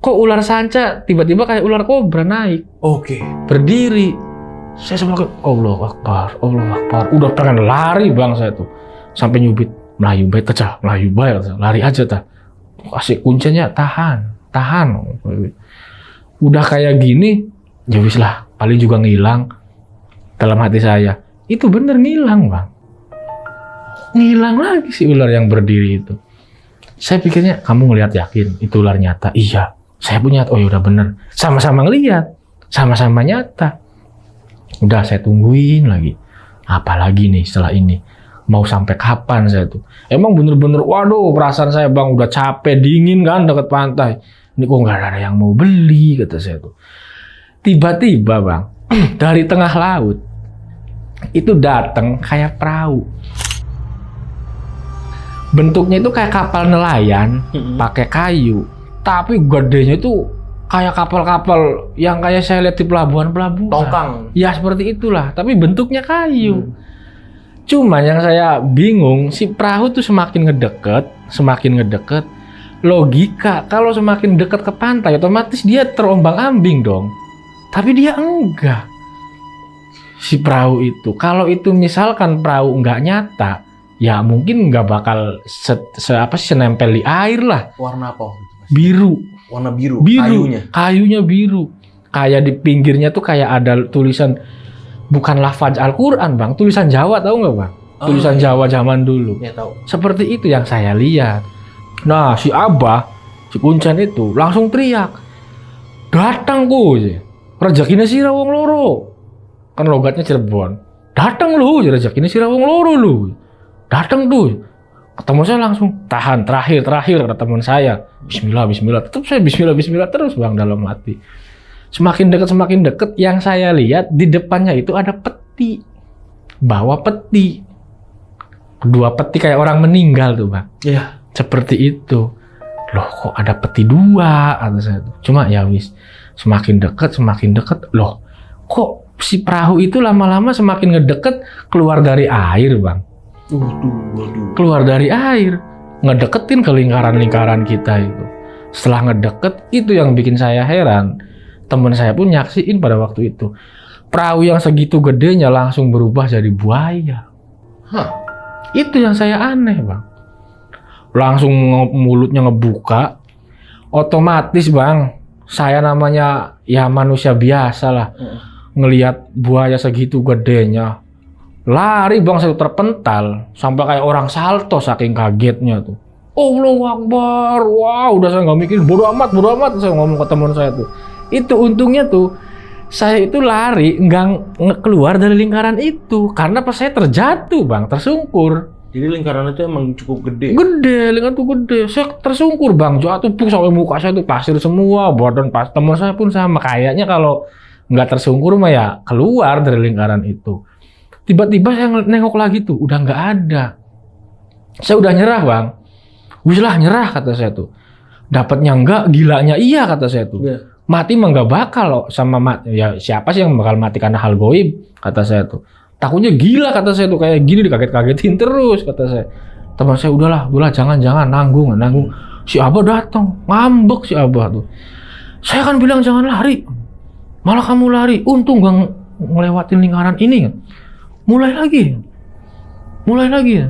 Kok ular sanca tiba-tiba kayak ular kobra naik. Berdiri. Saya semakin Allah Akbar. Udah pengen lari bang saya tuh. Sampai nyubit, Melayu baik aja, lari aja ta. Kasih kuncinya tahan. Udah kayak gini, ya wis lah, paling juga ngilang. Dalam hati saya, itu bener ngilang bang. Ngilang lagi si ular yang berdiri itu. Saya pikirnya, kamu ngelihat yakin itu ular nyata? Iya. Saya punya, oh ya udah bener. Sama-sama ngelihat, sama-sama nyata. Udah saya tungguin lagi. Apalagi nih setelah ini? Mau sampai kapan saya tuh? Emang bener-bener, waduh perasaan saya bang udah capek, dingin kan deket pantai. Ini kok nggak ada yang mau beli, kata saya tuh. Tiba-tiba bang, dari tengah laut, itu datang kayak perahu. Bentuknya itu kayak kapal nelayan, pakai kayu. Tapi gedenya itu kayak kapal-kapal yang kayak saya lihat di pelabuhan-pelabuhan. Tongkang. Ya seperti itulah, tapi bentuknya kayu. Cuma yang saya bingung, si perahu tuh semakin ngedeket. Logika, kalau semakin dekat ke pantai, otomatis dia terombang-ambing dong. Tapi dia enggak. Si perahu itu, kalau itu misalkan perahu enggak nyata, ya mungkin enggak bakal senempel di air lah. Warna apa? Biru. Warna biru. Kayunya biru. Kayak di pinggirnya tuh kayak ada tulisan, bukan lafaz Al-Quran bang, tulisan Jawa, tahu nggak bang? Tulisan Jawa zaman dulu. Ya tahu. Seperti itu yang saya lihat. Nah si Abah, si Kuncen itu langsung teriak, datang ku, rezekinya si Rawong Loro. Kan logatnya Cirebon. Datang lu, rezekinya si Rawong Loro lu. Datang tuh. Ketemu saya langsung, tahan, terakhir kata teman saya. Bismillah. Tetap saya bismillah terus bang dalam hati. Semakin dekat yang saya lihat di depannya itu ada peti. Bawa peti. Dua peti kayak orang meninggal tuh bang. Iya. Seperti itu. Loh kok ada peti dua, kata saya tuh. Cuma ya wis, semakin dekat. Loh kok si perahu itu lama-lama semakin ngedeket keluar dari air bang. Waduh. Keluar dari air. Ngedeketin ke lingkaran-lingkaran kita itu. Setelah ngedeket, itu yang bikin saya heran. Teman saya pun nyaksiin pada waktu itu. Perahu yang segitu gedenya langsung berubah jadi buaya. Itu yang saya aneh bang. Langsung mulutnya ngebuka. Otomatis bang, saya namanya ya manusia biasa lah. Ngelihat buaya segitu gedenya. Lari bang, saya terpental. Sampai kayak orang salto saking kagetnya tuh. Allahu Akbar. Wah udah saya nggak mikirin. Bodo amat. Saya ngomong ke teman saya tuh. Itu untungnya tuh saya itu lari nggak keluar dari lingkaran itu karena pas saya terjatuh bang, tersungkur. Jadi lingkaran itu emang cukup gede. Lingkaran itu gede. Saya tersungkur bang, jatuh sampai muka saya tuh pasir semua. Badan pas teman saya pun sama. Kayaknya kalau nggak tersungkur mah ya keluar dari lingkaran itu. Tiba-tiba saya nengok lagi tuh, udah nggak ada. Saya udah nyerah bang. Wis lah nyerah kata saya tuh. Dapatnya enggak, gilanya iya kata saya tuh. Yeah. Mati mah nggak bakal loh sama mati. Ya siapa sih yang bakal mati karena hal goib kata saya tuh. Takutnya gila kata saya tuh, kayak gini dikaget-kagetin terus kata saya. Teman saya udahlah jangan nanggung. Si Abah datang, ngambek si Abah tuh. Saya kan bilang jangan lari. Malah kamu lari. Untung gak ngelewatin lingkaran ini. Mulai lagi.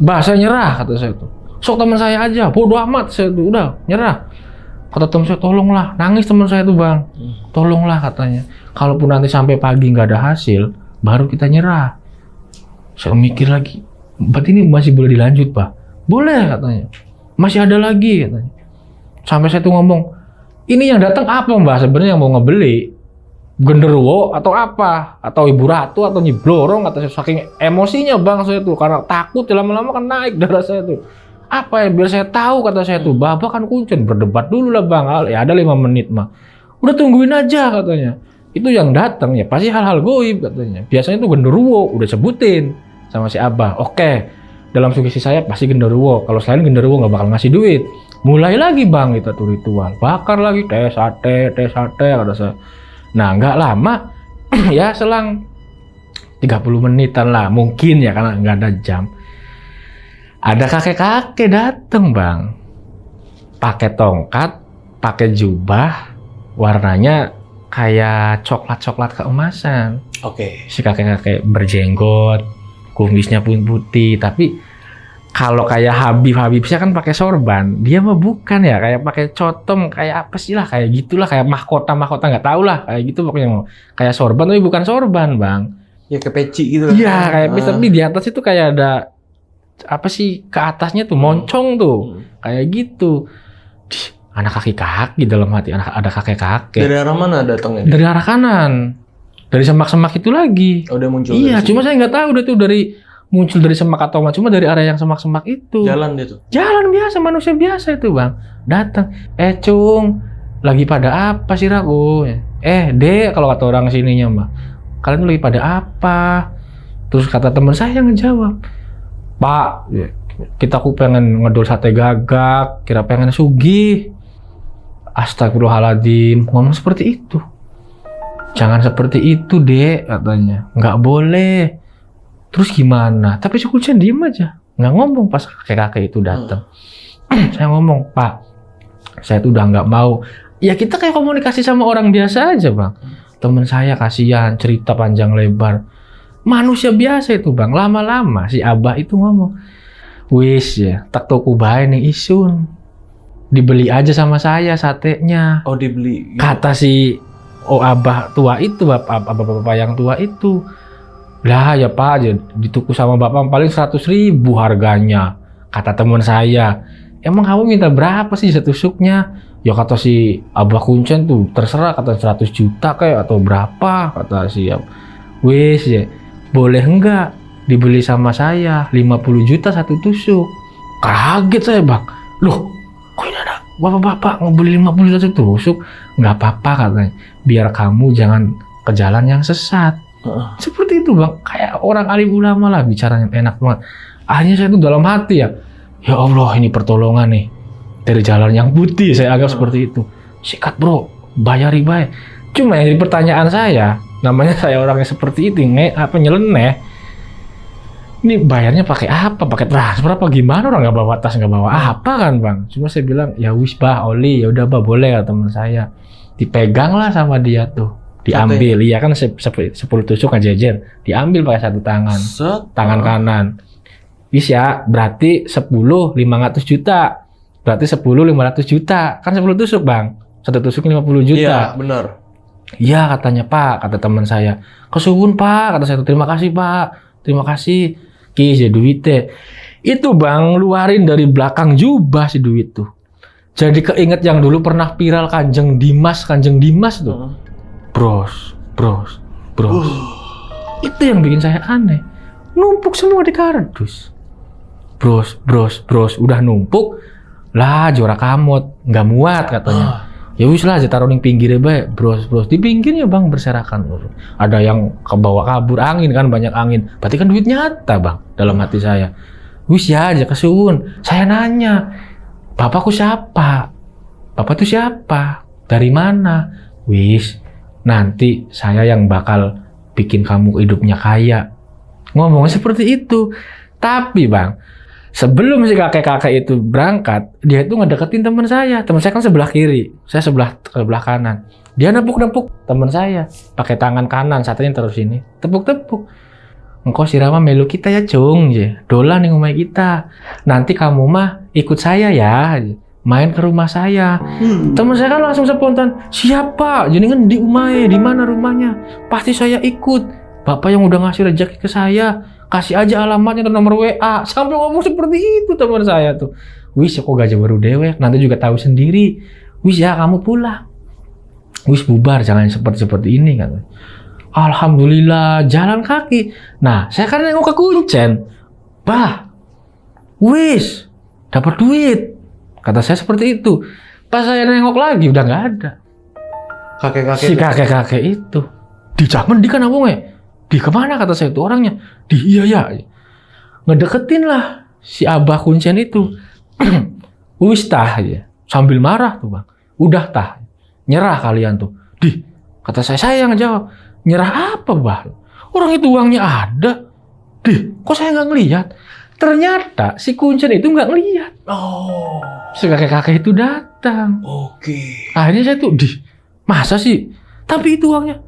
Bahasa nyerah kata saya tuh. Sok teman saya aja, bodo amat saya tuh, udah nyerah. Kata teman saya, tolonglah, nangis teman saya tuh bang. Tolonglah katanya. Kalaupun nanti sampai pagi nggak ada hasil, baru kita nyerah. Saya mikir lagi, berarti ini masih boleh dilanjut pak? Boleh katanya. Masih ada lagi katanya. Sampai saya tuh ngomong, ini yang datang apa mbak sebenarnya yang mau ngebeli? Genderuwo atau apa? Atau ibu ratu atau Nyi Blorong? Kata saya, saking emosinya bang saya tuh, karena takut lama-lama kan naik darah saya tuh. Apa ya biar saya tahu kata saya tuh, Bapak kan Kuncen, berdebat dulu lah bang. Ya ada 5 menit mah. Udah tungguin aja katanya. Itu yang datang ya pasti hal-hal goib katanya. Biasanya tuh genderuwo, udah sebutin sama si Abah. Oke, dalam sugesti saya pasti genderuwo. Kalau selain genderuwo nggak bakal ngasih duit. Mulai lagi bang kita tuh ritual, bakar lagi teh sate kata saya. Nah nggak lama ya selang 30 menitan lah mungkin ya karena nggak ada jam. Ada kakek-kakek dateng bang, pakai tongkat, pakai jubah, warnanya kayak coklat keemasan. Oke. Si kakek-kakek berjenggot, kumisnya pun putih. Tapi kalau kayak Habib-Habibnya kan pakai sorban, dia mah bukan ya, kayak pakai cotom, kayak apa sih lah, kayak gitulah, kayak mahkota nggak tahu lah, kayak gitu pokoknya. Kayak sorban tapi bukan sorban bang. Ya kayak peci gitu kan. Iya kayak peci, tapi di atas itu kayak ada apa sih, ke atasnya tuh moncong tuh. Kayak gitu. Dih, anak kaki-kaki dalam hati, ada kakek-kakek. Dari arah mana datangnya? Dari arah kanan. Dari semak-semak itu lagi. Oh, dia muncul. Iya, cuma saya nggak tahu dia tuh muncul dari semak atau cuma dari area yang semak-semak itu. Jalan dia tuh. Jalan biasa, manusia biasa itu, Bang. Datang, Cung, lagi pada apa sih, Rago? Dek, kalau kata orang sininya mah. Kalian tuh lagi pada apa? Terus kata teman saya yang ngejawab, Pak, kita pengen ngedol sate gagak, kira pengen sugih. Astagfirullahaladzim, ngomong seperti itu. Jangan seperti itu, Dek, katanya. Nggak boleh. Terus gimana? Tapi si Kuncen diem aja. Nggak ngomong pas kakek-kakek itu datang. Saya ngomong, Pak, saya tuh udah nggak mau. Ya kita kayak komunikasi sama orang biasa aja, Bang. Temen saya kasihan, cerita panjang lebar. Manusia biasa itu, Bang. Lama-lama si Abah itu ngomong, wis ya, tak toku bae nih isun. Dibeli aja sama saya satenya. Oh, dibeli. Kata si Abah tua itu, bapak yang tua itu. Lah ya Pak, aja dituku sama bapak paling 100.000 harganya. Kata teman saya, emang kamu minta berapa sih setusuknya? Ya kata si Abah Kuncen tuh, terserah, kata 100 juta kayak atau berapa, kata si wis ya, boleh enggak dibeli sama saya 50 juta satu tusuk. Kaget saya, Bang. Loh, kok ini ada bapak-bapak ngebeli 50 juta satu tusuk? Nggak apa-apa katanya, biar kamu jangan ke jalan yang sesat. Seperti itu, Bang. Kayak orang alim ulama lah, bicaranya enak banget. Akhirnya saya tuh dalam hati ya Allah, ini pertolongan nih dari jalan yang putih, saya anggap seperti itu. Sikat bro, bayari baik. Cuma yang jadi pertanyaan saya, namanya saya orangnya seperti itu, nyeleneh. Ini bayarnya pakai apa? Pakai transfer apa gimana? Orang nggak bawa tas, nggak bawa apa kan, Bang? Cuma saya bilang, ya wis bah, oli, ya udah bah, boleh ya teman saya. Dipegang lah sama dia tuh, diambil. Iya kan 10 tusuk aja jejer, diambil pakai satu tangan, tangan kanan. Wis ya, berarti 10 500 juta. Berarti 10 500 juta. Kan 10 tusuk, Bang. Satu tusuk 50 juta. Iya, benar. Iya katanya, Pak, kata teman saya. Kesuwun, Pak, kata saya. Terima kasih, Pak. Terima kasih. Ki, si duitnya. Itu, Bang, luarin dari belakang jubah si duit tuh. Jadi keinget yang dulu pernah viral Kanjeng Dimas tuh. Bros. Itu yang bikin saya aneh. Numpuk semua di kardus. Bros, udah numpuk. Lah, juara kamot, nggak muat katanya. Ya wis lah, aja taruh di pinggirnya bae, bros. Di pinggirnya, Bang, berserakan. Ada yang kebawa kabur angin kan, banyak angin. Berarti kan duit nyata, Bang, dalam hati saya. Wis ya aja kesuwun. Saya nanya, bapakku siapa? Bapak itu siapa? Dari mana? Wis, nanti saya yang bakal bikin kamu hidupnya kaya. Ngomongnya seperti itu. Tapi, Bang, sebelum si kakek-kakek itu berangkat, dia itu ngedeketin teman saya. Teman saya kan sebelah kiri, saya sebelah kanan. Dia nepuk-nepuk teman saya, pakai tangan kanan, satenya terus sini, tepuk-tepuk. Engkau si Rama melu kita ya, Cung, dolan nih rumah kita. Nanti kamu mah ikut saya ya, main ke rumah saya. Teman saya kan langsung spontan, siapa? Jadi kan di rumahnya, di mana rumahnya? Pasti saya ikut. Bapak yang udah ngasih rezeki ke saya, kasih aja alamatnya dan nomor WA. Sampai ngomong seperti itu teman saya tuh. Wis ya kok gajah baru dewek, nanti juga tahu sendiri. Wis ya kamu pulang. Wis bubar, jangan seperti ini kan. Alhamdulillah jalan kaki. Nah saya kan nengok ke Kuncen. Bah, wis dapat duit. Kata saya seperti itu. Pas saya nengok lagi udah nggak ada. Si kakek-kakek itu. Di zaman di kan abungnya. Di kemana kata saya itu orangnya? Di iya. Ngedeketin lah si Abah Kuncen itu. Wis tah ya. Sambil marah tuh, Bang. Udah tah. Nyerah kalian tuh. Di, kata saya yang jawab. Nyerah apa, Bah? Orang itu uangnya ada. Di, kok saya nggak ngelihat? Ternyata si Kuncen itu nggak ngelihat. Oh. Si kakek-kakek itu datang. Oke. Akhirnya saya tuh, di, masa sih? Tapi itu uangnya.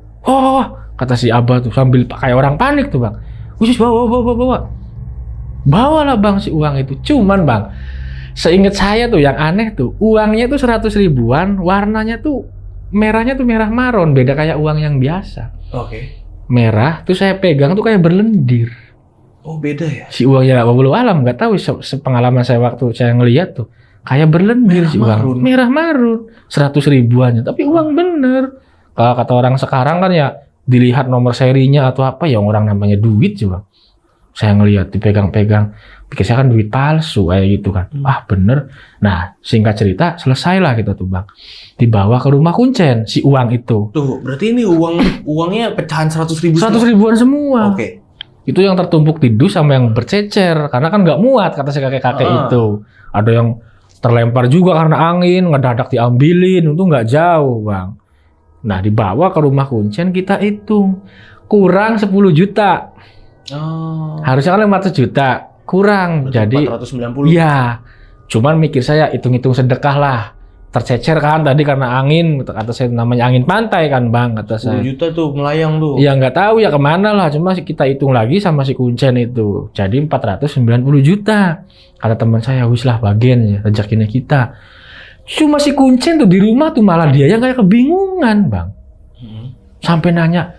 Kata si Abah tuh sambil kayak orang panik tuh, Bang. Khusus bawa. Bawalah, Bang, si uang itu. Cuman, Bang, seingat saya tuh yang aneh tuh, uangnya tuh 100 ribuan, warnanya tuh merahnya tuh merah maron, beda kayak uang yang biasa. Oke. merah, tuh saya pegang tuh kayak berlendir. Oh beda ya? Si uangnya walau alam, nggak tahu sepengalaman saya waktu saya ngelihat tuh kayak berlendir si uang. Merah marun, 100 ribuannya, tapi uang bener. Kalau kata orang sekarang kan ya dilihat nomor serinya atau apa ya orang namanya duit juga. Saya ngelihat dipegang-pegang, pikir saya kan duit palsu kayak gitu kan. Ah bener. Nah singkat cerita selesailah kita tuh bang. Dibawa ke rumah Kuncen si uang itu. Tunggu, berarti ini uangnya pecahan 100 ribu? 100 ribuan semua. Oke. Itu yang tertumpuk di dus sama yang bercecer. Karena kan nggak muat kata si kakek-kakek itu. Ada yang terlempar juga karena angin, ngedadak diambilin. Untung nggak jauh bang. Nah dibawa ke rumah Kuncen kita hitung. Kurang 10 juta. Oh. Harusnya kan 500 juta. Kurang. Berarti Jadi 490. iya. Cuman mikir saya hitung-hitung sedekah lah. Tercecer kan tadi karena angin, kata saya namanya angin pantai kan bang, kata 10 saya. juta tuh melayang tuh. Ya nggak tahu ya kemana lah, cuma kita hitung lagi sama si Kuncen itu. Jadi 490 juta. Kata teman saya, wis lah bagian ya rezekinya kita. Cuma si Kuncen tuh di rumah tuh malah dia yang kayak kebingungan bang. Sampai nanya,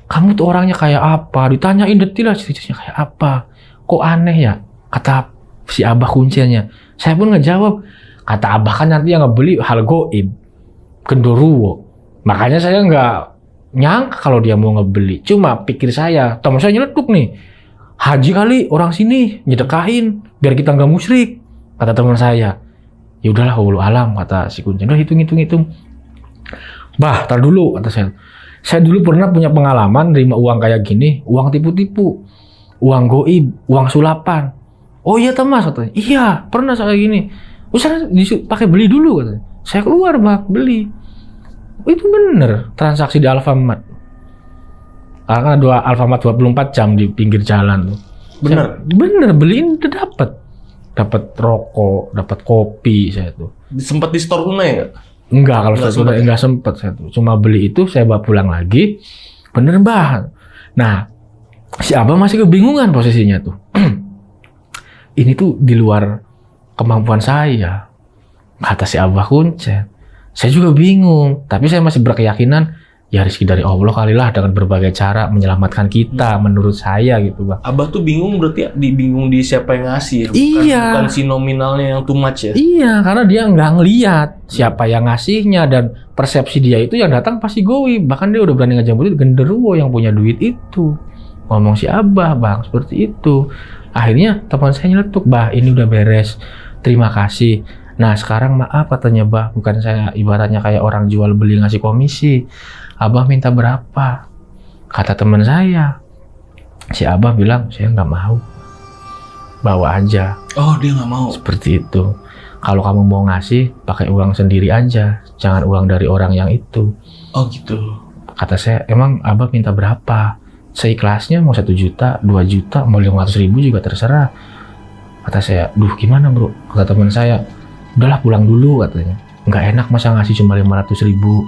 kamu tuh orangnya kayak apa? Ditanyain detail lah ceritanya kayak apa. Kok aneh ya? Kata si abah Kuncennya. Saya pun ngejawab. Kata abah kan nanti yang ngebeli hal goib, genderuwo. Makanya saya nggak nyangka kalau dia mau ngebeli. Cuma pikir saya, teman saya nyeletuk nih. Haji kali orang sini nyedekahin biar kita nggak musyrik. Kata teman saya. Ya udahlah walau alam kata si Kuncen. Udah hitung. Bah, tar dulu kata saya. Saya dulu pernah punya pengalaman nerima uang kayak gini, uang tipu-tipu, uang goib, uang sulapan. Oh iya Mas katanya. Iya, pernah saya gini. Usah pakai beli dulu katanya. Saya keluar bang beli. Itu bener transaksi di Alfamart. Karena ada Alfamart 24 jam di pinggir jalan tuh. Bener. Bener beliin udah dapat rokok, dapat kopi saya tuh. Sempat di store tunai nggak? Enggak kalau saya tuh enggak sempet saya tuh. Cuma beli itu saya bawa pulang lagi. Bener bang. Nah si abang masih kebingungan posisinya tuh. Ini tuh di luar kemampuan saya, kata si abah Kuncen. Saya juga bingung, tapi saya masih berkeyakinan ya rezeki dari Allah kalilah dengan berbagai cara menyelamatkan kita, menurut saya gitu bang. Abah tuh bingung berarti bingung di siapa yang ngasih, bukan si nominalnya yang too much ya? Iya, karena dia nggak ngelihat siapa yang ngasihnya dan persepsi dia itu yang datang pasti goib. Bahkan dia udah berani ngejambutin genderuwo yang punya duit itu. Ngomong si abah bang seperti itu. Akhirnya teman saya nyeletuk, bah ini udah beres. Terima kasih. Nah sekarang maaf katanya bah, bukan saya ibaratnya kayak orang jual beli ngasih komisi. Abah minta berapa? Kata teman saya. Si abah bilang saya nggak mau. Bawa aja. Oh dia nggak mau. Seperti itu. Kalau kamu mau ngasih pakai uang sendiri aja, jangan uang dari orang yang itu. Oh gitu. Kata saya emang abah minta berapa? Seikhlasnya mau 1 juta, 2 juta, mau 500 ribu juga terserah. Kata saya, duh gimana bro? Kata teman saya, udahlah pulang dulu katanya. Nggak enak masa ngasih cuma 500 ribu.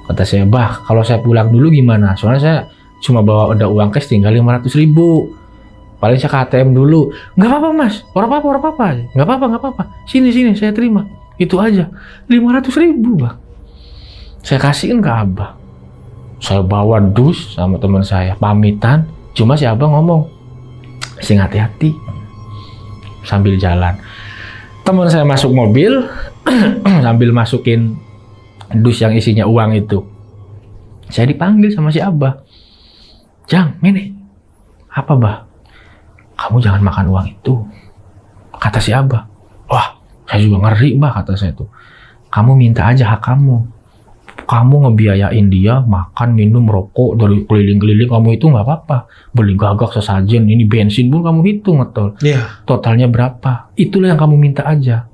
Kata saya, bah kalau saya pulang dulu gimana? Soalnya saya cuma bawa ada uang cash tinggal 500 ribu. Paling saya ke ATM dulu. Nggak apa-apa mas, orang apa-apa. Nggak apa-apa. Sini saya terima. Itu aja, 500 ribu bang. Saya kasihin ke abah. Saya bawa dus sama teman saya, pamitan. Cuma si abah ngomong, sing hati-hati. Sambil jalan, teman saya masuk mobil sambil masukin dus yang isinya uang itu. Saya dipanggil sama si abah. Jang, ini apa bah? Kamu jangan makan uang itu, kata si abah. Wah, saya juga ngeri bah, kata saya tuh. Kamu minta aja hak kamu. Kamu ngebiayain dia makan, minum, rokok dari keliling-keliling kamu itu nggak apa-apa. Beli gagak sesajen, ini bensin pun kamu hitung atau totalnya berapa. Itulah yang kamu minta aja.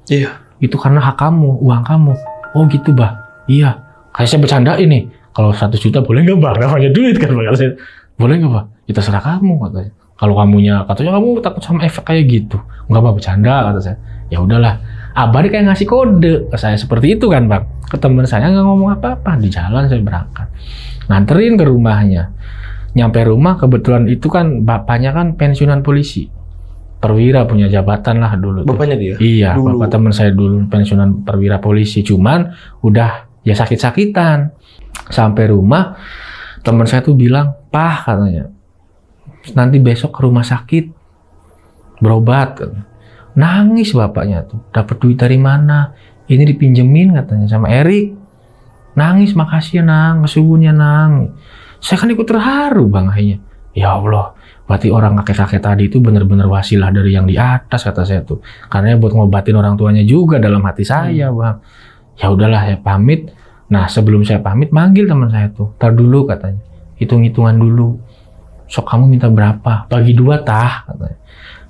Itu karena hak kamu, uang kamu. Oh gitu bah. Iya. Kayak saya bercanda ini. Kalau 100 juta boleh nggak bah? Namanya duit kan bah. Saya, boleh nggak bah? Kita serah kamu katanya. Kalau katanya kamu takut sama efek kayak gitu. Nggak bah bercanda kata saya. Ya udahlah. Abah dia kayak ngasih kode ke saya seperti itu kan bang. Ke teman saya nggak ngomong apa-apa. Di jalan saya berangkat. Nganterin ke rumahnya. Nyampe rumah kebetulan itu kan bapaknya kan pensiunan polisi. Perwira punya jabatan lah dulu. Bapaknya dia? Iya, dulu. bapak teman saya dulu pensiunan perwira polisi. Cuman udah ya sakit-sakitan. Sampai rumah Teman saya tuh bilang, "Pah," katanya, "nanti besok ke rumah sakit berobat." Katanya. Nangis bapaknya tuh, dapat duit dari mana? Ini dipinjemin katanya sama Erik. Nangis, "Makasih ya Nang, kesubuhnya Nang." Saya kan ikut terharu Bang akhirnya. Ya Allah, berarti orang kakek-kakek tadi itu benar-benar wasilah dari yang di atas kata saya tuh. Karena buat ngobatin orang tuanya juga dalam hati saya Bang. Ya udahlah ya pamit. Nah sebelum saya pamit manggil teman saya tuh. "Tar dulu," katanya. "Hitung-hitungan dulu. Sok kamu minta berapa? Bagi 2 tah," katanya.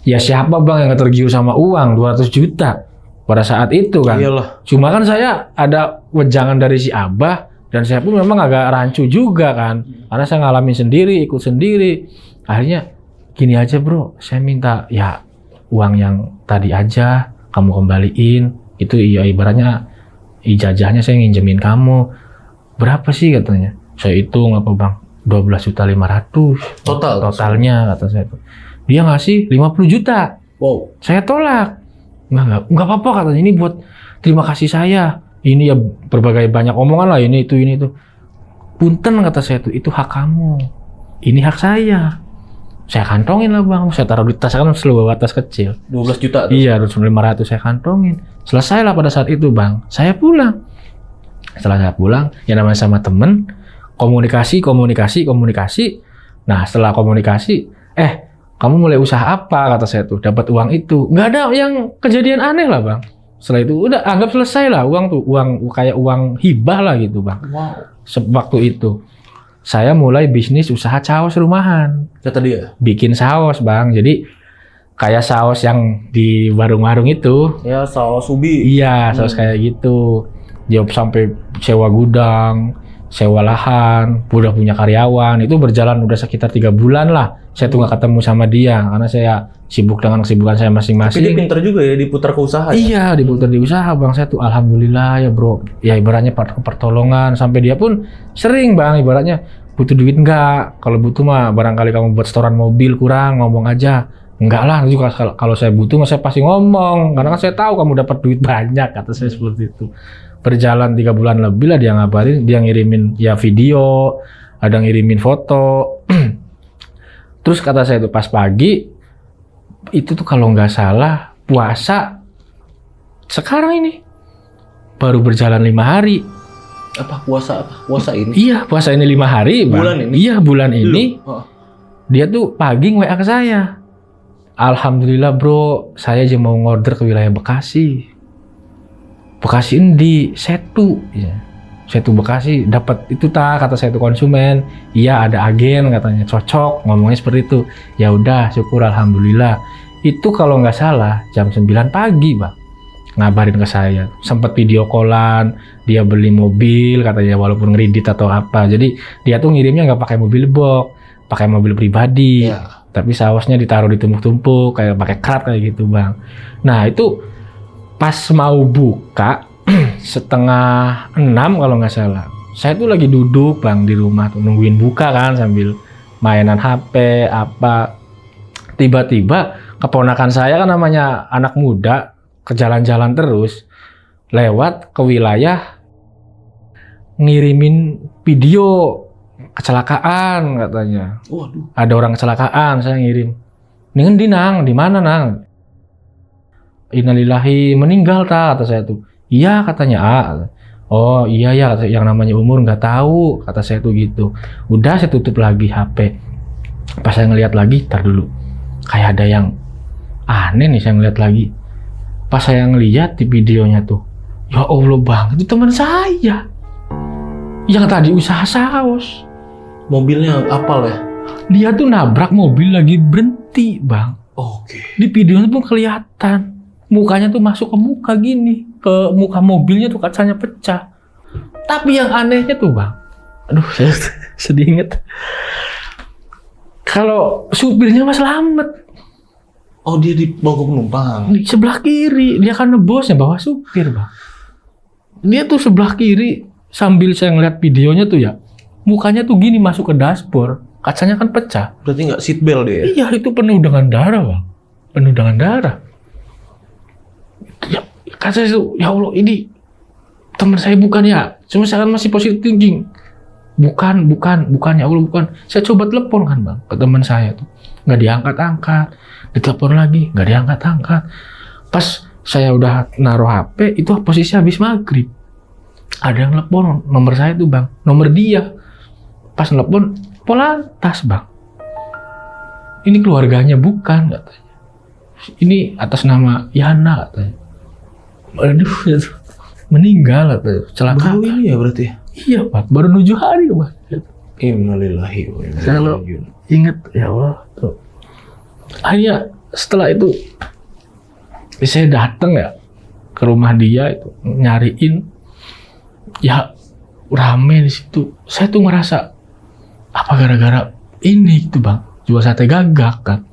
Ya siapa Bang yang tergiur sama uang 200 juta pada saat itu kan. Iyalah. Cuma kan saya ada wejangan dari si Abah dan saya pun memang agak rancu juga kan. Karena saya ngalamin sendiri, ikut sendiri. Akhirnya gini aja bro, saya minta ya uang yang tadi aja kamu kembaliin. Itu ya ibaratnya ijazahnya saya nginjemin kamu. Berapa sih katanya? Saya hitung apa Bang? 12.500.000 totalnya kata saya tuh. Dia ngasih 50 juta. Wow. Saya tolak. Enggak apa-apa katanya. Ini buat terima kasih saya. Ini ya berbagai banyak omongan lah. Ini itu. Punten kata saya tuh. Itu hak kamu. Ini hak saya. Saya kantongin lah Bang. Saya taruh di tas kan selalu bawa tas kecil. 12 juta tuh. Iya 500 saya kantongin. Selesai lah pada saat itu Bang. Saya pulang. Setelah saya pulang. Ya namanya sama temen. Komunikasi. Nah setelah komunikasi. Kamu mulai usaha apa kata saya tuh, dapat uang itu. Nggak ada yang kejadian aneh lah Bang. Setelah itu udah anggap selesai lah uang tuh, kayak uang hibah lah gitu Bang. Wow. Waktu itu saya mulai bisnis usaha saus rumahan. Kata dia. Bikin saus Bang. Jadi kayak saus yang di warung-warung itu. Ya saus ubi. Iya saus kayak gitu. Dia sampai sewa gudang, sewa lahan, udah punya karyawan. Itu berjalan udah sekitar 3 bulan lah. Saya tuh nggak ketemu sama dia karena saya sibuk dengan kesibukan saya masing-masing. Tapi dia pintar juga ya diputar ke usaha. Iya, diputar di usaha Bang. Saya tuh alhamdulillah ya bro. Ya ibaratnya pertolongan sampai dia pun sering Bang ibaratnya butuh duit enggak. Kalau butuh mah barangkali kamu buat setoran mobil kurang ngomong aja. Enggak lah, juga kalau saya butuh saya pasti ngomong karena kan saya tahu kamu dapat duit banyak kata saya seperti itu. Berjalan 3 bulan lebih lah dia ngabarin, dia ngirimin ya video, ada ngirimin foto. Terus kata saya tuh pas pagi itu tuh kalau nggak salah puasa sekarang ini baru berjalan 5 hari. Apa puasa apa? Puasa ini? Iya puasa ini 5 hari. Bulan ini? Iya bulan ini. Dia tuh pagi nge-WA ke saya. "Alhamdulillah bro, saya aja mau ngorder ke wilayah Bekasi. Bekasi di Setu, ya. Setu Bekasi dapat itu kata saya itu konsumen. Iya ada agen katanya cocok ngomongnya seperti itu. Ya udah syukur alhamdulillah. Itu kalau nggak salah jam 9 pagi Bang ngabarin ke saya. Sempat video callan, dia beli mobil katanya walaupun ngeridit atau apa. Jadi dia tuh ngirimnya nggak pakai mobil box, pakai mobil pribadi. Ya. Tapi sausnya ditaruh ditumpuk-tumpuk kayak pakai krat kayak gitu Bang. Nah itu pas mau buka 5:30 kalau nggak salah. Saya tuh lagi duduk Bang di rumah tuh nungguin buka kan sambil mainan HP apa. Tiba-tiba keponakan saya kan namanya anak muda ke jalan-jalan terus lewat ke wilayah ngirimin video kecelakaan katanya. Waduh. Ada orang kecelakaan saya ngirim. "Ningen di Nang, di mana Nang?" "Innalillahi meninggal kata saya tuh." "Iya," katanya. "Oh iya ya, yang namanya umur nggak tahu," kata saya tuh gitu. Udah saya tutup lagi HP. Pas saya ngeliat lagi, tar dulu. Kayak ada yang aneh nih saya ngeliat lagi. Pas saya ngeliat di videonya tuh, ya Allah Bang, itu teman saya. Yang tadi usaha saus. Mobilnya apal ya? Dia tuh nabrak mobil lagi berhenti Bang. Oke. Di videonya pun kelihatan. Mukanya tuh masuk ke muka gini. Ke muka mobilnya tuh kacanya pecah. Tapi yang anehnya tuh Bang. Aduh saya sedih inget. Kalau supirnya mas selamat. Oh dia dibawa ke penumpang? Di sebelah kiri. Dia kan bosnya bawa supir Bang. Dia tuh sebelah kiri. Sambil saya ngeliat videonya tuh ya. Mukanya tuh gini masuk ke dashboard. Kacanya kan pecah. Berarti nggak seat belt dia? Iya itu penuh dengan darah Bang. Penuh dengan darah. Ya, kata saya tuh, ya Allah ini teman saya bukan ya. Cuma saya kan masih positive thinking. bukan ya Allah bukan. Saya coba telepon kan bang ke teman saya tuh, nggak diangkat-angkat, ditelepon lagi nggak diangkat-angkat. Pas saya udah naruh HP itu posisi habis maghrib, ada yang telepon nomor saya tuh bang, nomor dia. Pas telepon Polantas bang, ini keluarganya bukan katanya, ini atas nama Yana katanya. Aduh, meninggal atau celaka. Baru ini ya berarti ya? Iya Pak, baru 7 hari Pak. Innalillahi wa inna Saya lo ilaihi raji'un. inget ya Allah tuh. Akhirnya setelah itu saya datang ya ke rumah dia itu nyariin, ya rame di situ. Saya tuh ngerasa apa gara-gara ini gitu bang, jual sate gagak kan.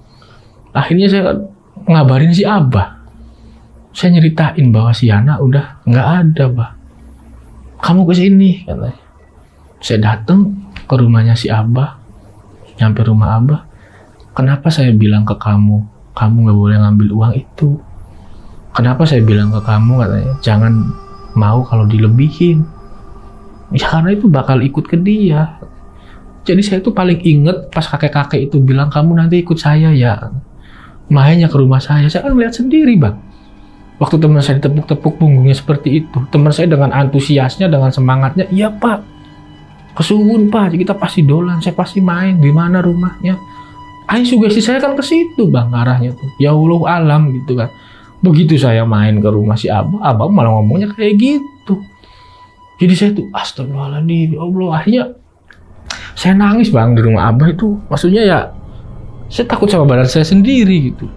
Akhirnya saya ngabarin si Abah. Saya nyeritain bahwa si Yana udah nggak ada, Bah. Kamu kesini, katanya. Saya datang ke rumahnya si Abah, nyampe rumah Abah. Kenapa saya bilang ke kamu nggak boleh ngambil uang itu? Kenapa saya bilang ke kamu, katanya, jangan mau kalau dilebihin. Ya karena itu bakal ikut ke dia. Jadi saya tuh paling inget pas kakek-kakek itu bilang, kamu nanti ikut saya ya. Mainnya ke rumah saya kan lihat sendiri, Bang. Waktu teman saya ditepuk-tepuk punggungnya seperti itu, teman saya dengan antusiasnya, dengan semangatnya, iya Pak, kesuwun Pak, kita pasti dolan, saya pasti main, di mana rumahnya. Ayo sugesti saya kan ke situ Bang, arahnya tuh, ya Allah alam gitu kan. Begitu saya main ke rumah si Abang malah ngomongnya kayak gitu. Jadi saya tuh, astagfirullahaladzim, ya Allah, akhirnya saya nangis Bang di rumah Abah itu, maksudnya ya, saya takut sama badan saya sendiri gitu.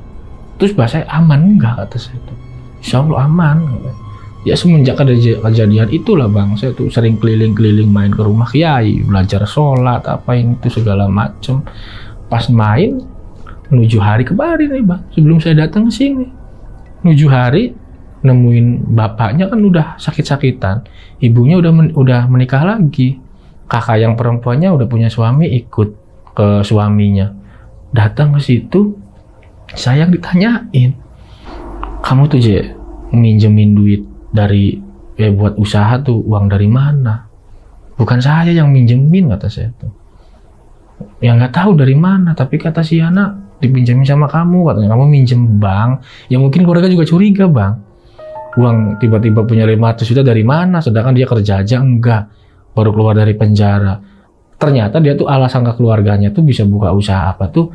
Terus bahasa saya aman enggak kata saya tuh. Insya Allah aman. Ya semenjak ada kejadian itulah Bang, saya tuh sering keliling-keliling main ke rumah kiai, belajar sholat, apa ini tuh segala macem. Pas main, menuju hari kemarin nih Bang, sebelum saya datang ke sini. Menuju hari, nemuin bapaknya kan udah sakit-sakitan. Ibunya udah menikah lagi. Kakak yang perempuannya udah punya suami, ikut ke suaminya. Datang ke situ, saya ditanyain, kamu tuh Je minjemin duit dari buat usaha tuh uang dari mana? Bukan saya yang minjemin kata saya tuh. Ya nggak tahu dari mana, tapi kata si Yana dipinjemin sama kamu, katanya kamu minjem bank. Ya mungkin keluarga juga curiga Bang. Uang tiba-tiba punya 500 juta dari mana? Sedangkan dia kerja aja enggak, baru keluar dari penjara. Ternyata dia tuh alasan ke keluarganya tuh bisa buka usaha apa tuh.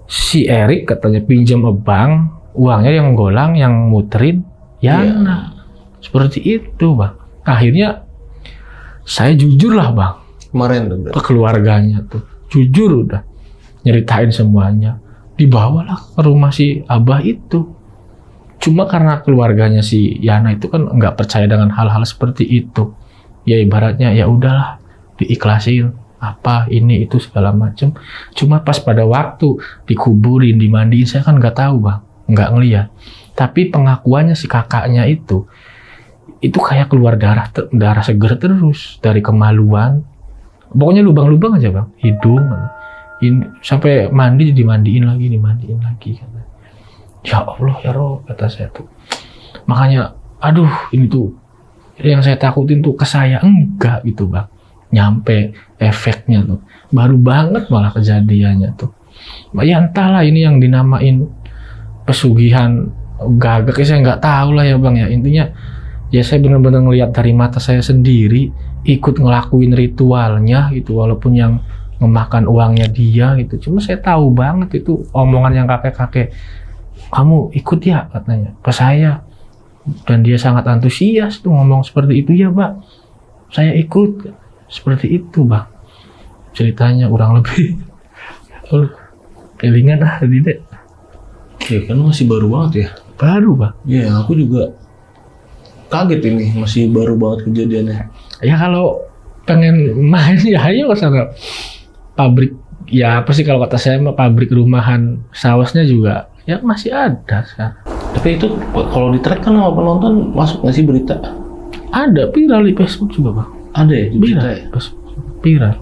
Si Erik katanya pinjam ke bank, uangnya yang golang, yang muterin Yana. Seperti itu Bang. Akhirnya saya jujur lah Bang Kemarin tuh ke keluarganya tuh, jujur udah nyeritain semuanya. Dibawalah ke rumah si Abah itu. Cuma karena keluarganya si Yana itu kan nggak percaya dengan hal-hal seperti itu. Ya ibaratnya ya udahlah, diikhlasin apa ini itu segala macam. Cuma pas pada waktu dikuburin, dimandiin, saya kan nggak tahu Bang, nggak ngeliat. Tapi pengakuannya si kakaknya itu kayak keluar darah seger terus dari kemaluan. Pokoknya lubang-lubang aja Bang, hidung, sampai mandi dimandiin lagi kata. Ya Allah ya Rob, kata saya tuh. Makanya, aduh ini tuh yang saya takutin tuh ke saya enggak gitu Bang. Nyampe efeknya tuh baru banget malah kejadiannya tuh. Ya entahlah ini yang dinamain pesugihan gagak, saya nggak tahu lah ya Bang ya. Intinya ya saya benar-benar ngelihat dari mata saya sendiri, ikut ngelakuin ritualnya gitu, walaupun yang memakan uangnya dia gitu. Cuma saya tahu banget itu omongan yang kakek-kakek, kamu ikut ya katanya ke saya, dan dia sangat antusias tuh ngomong seperti itu. Ya Pak, saya ikut. Seperti itu Bang ceritanya kurang lebih. Kelingan tadi deh. ya kan masih baru banget ya. Baru Bang. Ya aku juga kaget ini, masih baru banget kejadiannya. Ya kalau pengen main ya ayo ke sana. Pabrik ya apa sih kalau kata saya mah, pabrik rumahan sausnya juga ya masih ada sekarang. Tapi itu kalau di track kan sama penonton masuk nggak sih berita? Ada viral di Facebook juga Bang. Ada ya di berita Viral, ya? viral.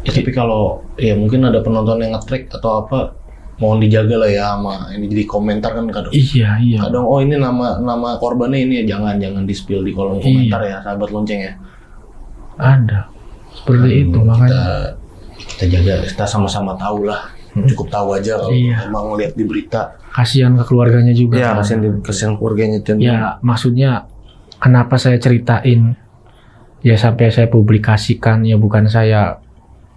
Ya, tapi kalau ya mungkin ada penonton yang nge-track atau apa, mohon dijaga lah ya sama ini, jadi komentar kan kadang. Iya. Kadang oh ini nama korbannya ini ya, jangan di spill di kolom komentar ya sahabat lonceng ya. Ada. Seperti itu makanya. Kita jaga, kita sama-sama tahu lah. Cukup tahu aja kalau emang lihat di berita. Kasihan ke keluarganya juga. Ya, kasihan keluarganya. Ya, maksudnya kenapa saya ceritain ya sampai saya publikasikan, ya bukan saya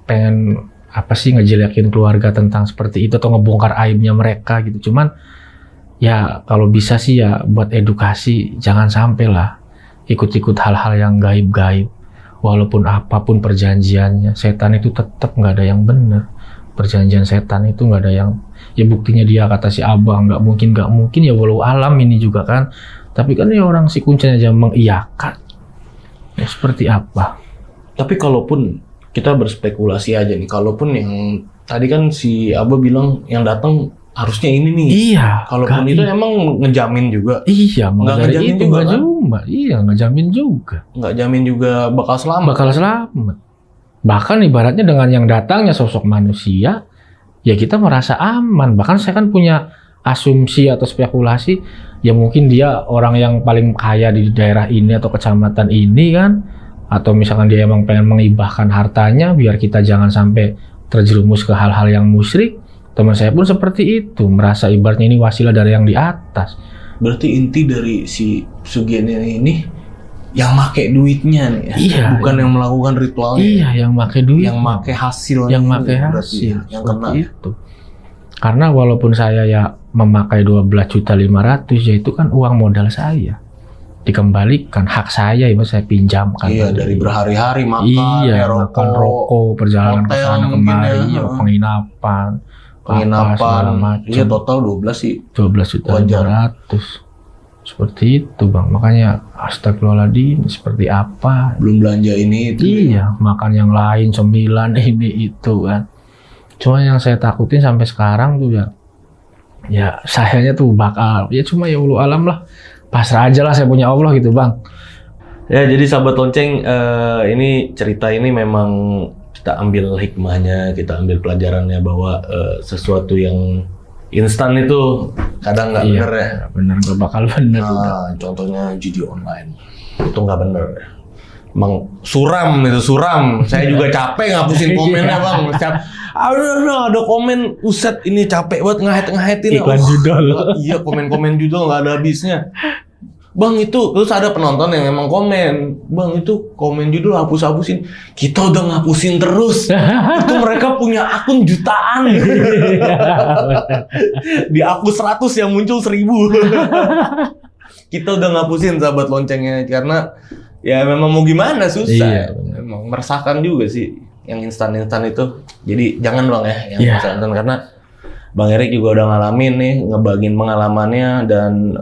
pengen apa sih ngejelekin keluarga tentang seperti itu atau ngebongkar aibnya mereka gitu. Cuman ya kalau bisa sih ya buat edukasi, jangan sampai lah ikut-ikut hal-hal yang gaib-gaib. Walaupun apapun perjanjiannya, setan itu tetap nggak ada yang benar. Perjanjian setan itu nggak ada yang, ya buktinya dia kata si abang nggak mungkin ya walau alam ini juga kan. Tapi kan ya orang si kuncen aja mengiyakan. Ya seperti apa? Tapi kalaupun kita berspekulasi aja nih, kalaupun yang tadi kan si Abah bilang yang datang harusnya ini nih. Iya. Kalaupun itu emang ngejamin juga. Iya, nggak ngejamin itu juga kan? Iya, ngejamin juga. Nggak jamin juga bakal selamat. Bakal selamat. Bahkan ibaratnya dengan yang datangnya sosok manusia, ya kita merasa aman. Bahkan saya kan punya asumsi atau spekulasi, ya mungkin dia orang yang paling kaya di daerah ini atau kecamatan ini kan, atau misalkan dia emang pengen mengibahkan hartanya biar kita jangan sampai terjerumus ke hal-hal yang musyrik. Teman saya pun seperti itu, merasa ibaratnya ini wasilah dari yang di atas. Berarti inti dari si Sugiana ini yang make duitnya nih, iya, bukan yang melakukan ritualnya. Iya, yang make duit, yang make hasilnya, yang make hasil, yang kena itu. Karena walaupun saya ya memakai 12.500.000 ya itu kan uang modal saya, dikembalikan, hak saya ya saya pinjamkan. Iya, dari berhari-hari makan, iya, makan rokok, perjalanan ke sana kemari, ya, penginapan, iya total 12 sih. 12.500.000. Seperti itu bang, makanya astagfirullahaladzim seperti apa? Belum belanja ini itu. Iya, makan yang lain, cemilan ini itu kan. Cuma yang saya takutin sampai sekarang tuh ya sayanya tuh bakal, ya cuma ya ulu alam lah. Pasrah aja lah, saya punya Allah gitu bang. Ya jadi sahabat lonceng, ini cerita ini memang kita ambil hikmahnya, kita ambil pelajarannya bahwa sesuatu yang instan itu kadang nggak bener ya. Bener, nggak bakal bener. Nah, contohnya judi online itu nggak bener. Emang suram itu, suram. Saya juga capek ngapusin komennya bang. Ada komen, uset ini capek banget ngahetin. Iklan judul. Iya, komen judul nggak ada habisnya. Bang itu, terus ada penonton yang emang komen, bang itu komen judul hapus-hapusin. Kita udah ngapusin terus. Itu mereka punya akun jutaan. Dihapus 100 yang muncul 1000. Kita udah ngapusin sahabat loncengnya karena ya memang mau gimana, susah. Iya, memang meresahkan juga sih yang instan-instan itu. Jadi jangan bang ya yang instan karena Bang Erik juga udah ngalamin nih, ngebagiin pengalamannya dan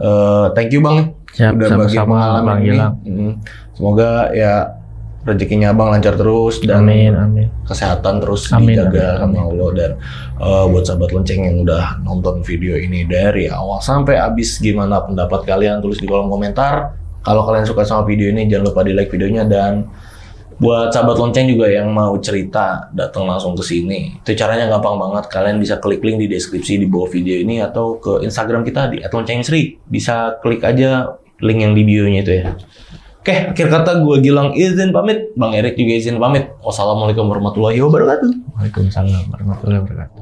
thank you bang. Siap, udah bagi pengalaman ini. Semoga ya rezekinya abang lancar terus dan amin. Kesehatan terus dijaga sama Allah. Dan buat sahabat lonceng yang udah nonton video ini dari awal sampai habis, gimana pendapat kalian? Tulis di kolom komentar. Kalau kalian suka sama video ini jangan lupa di like videonya, dan buat sahabat lonceng juga yang mau cerita datang langsung ke sini. Itu caranya gampang banget. Kalian bisa klik link di deskripsi di bawah video ini atau ke Instagram kita di @loncengmisri. Bisa klik aja link yang di bio-nya itu ya. Oke, akhir kata gue Gilang izin pamit. Bang Erik juga izin pamit. Wassalamualaikum warahmatullahi wabarakatuh. Waalaikumsalam warahmatullahi wabarakatuh.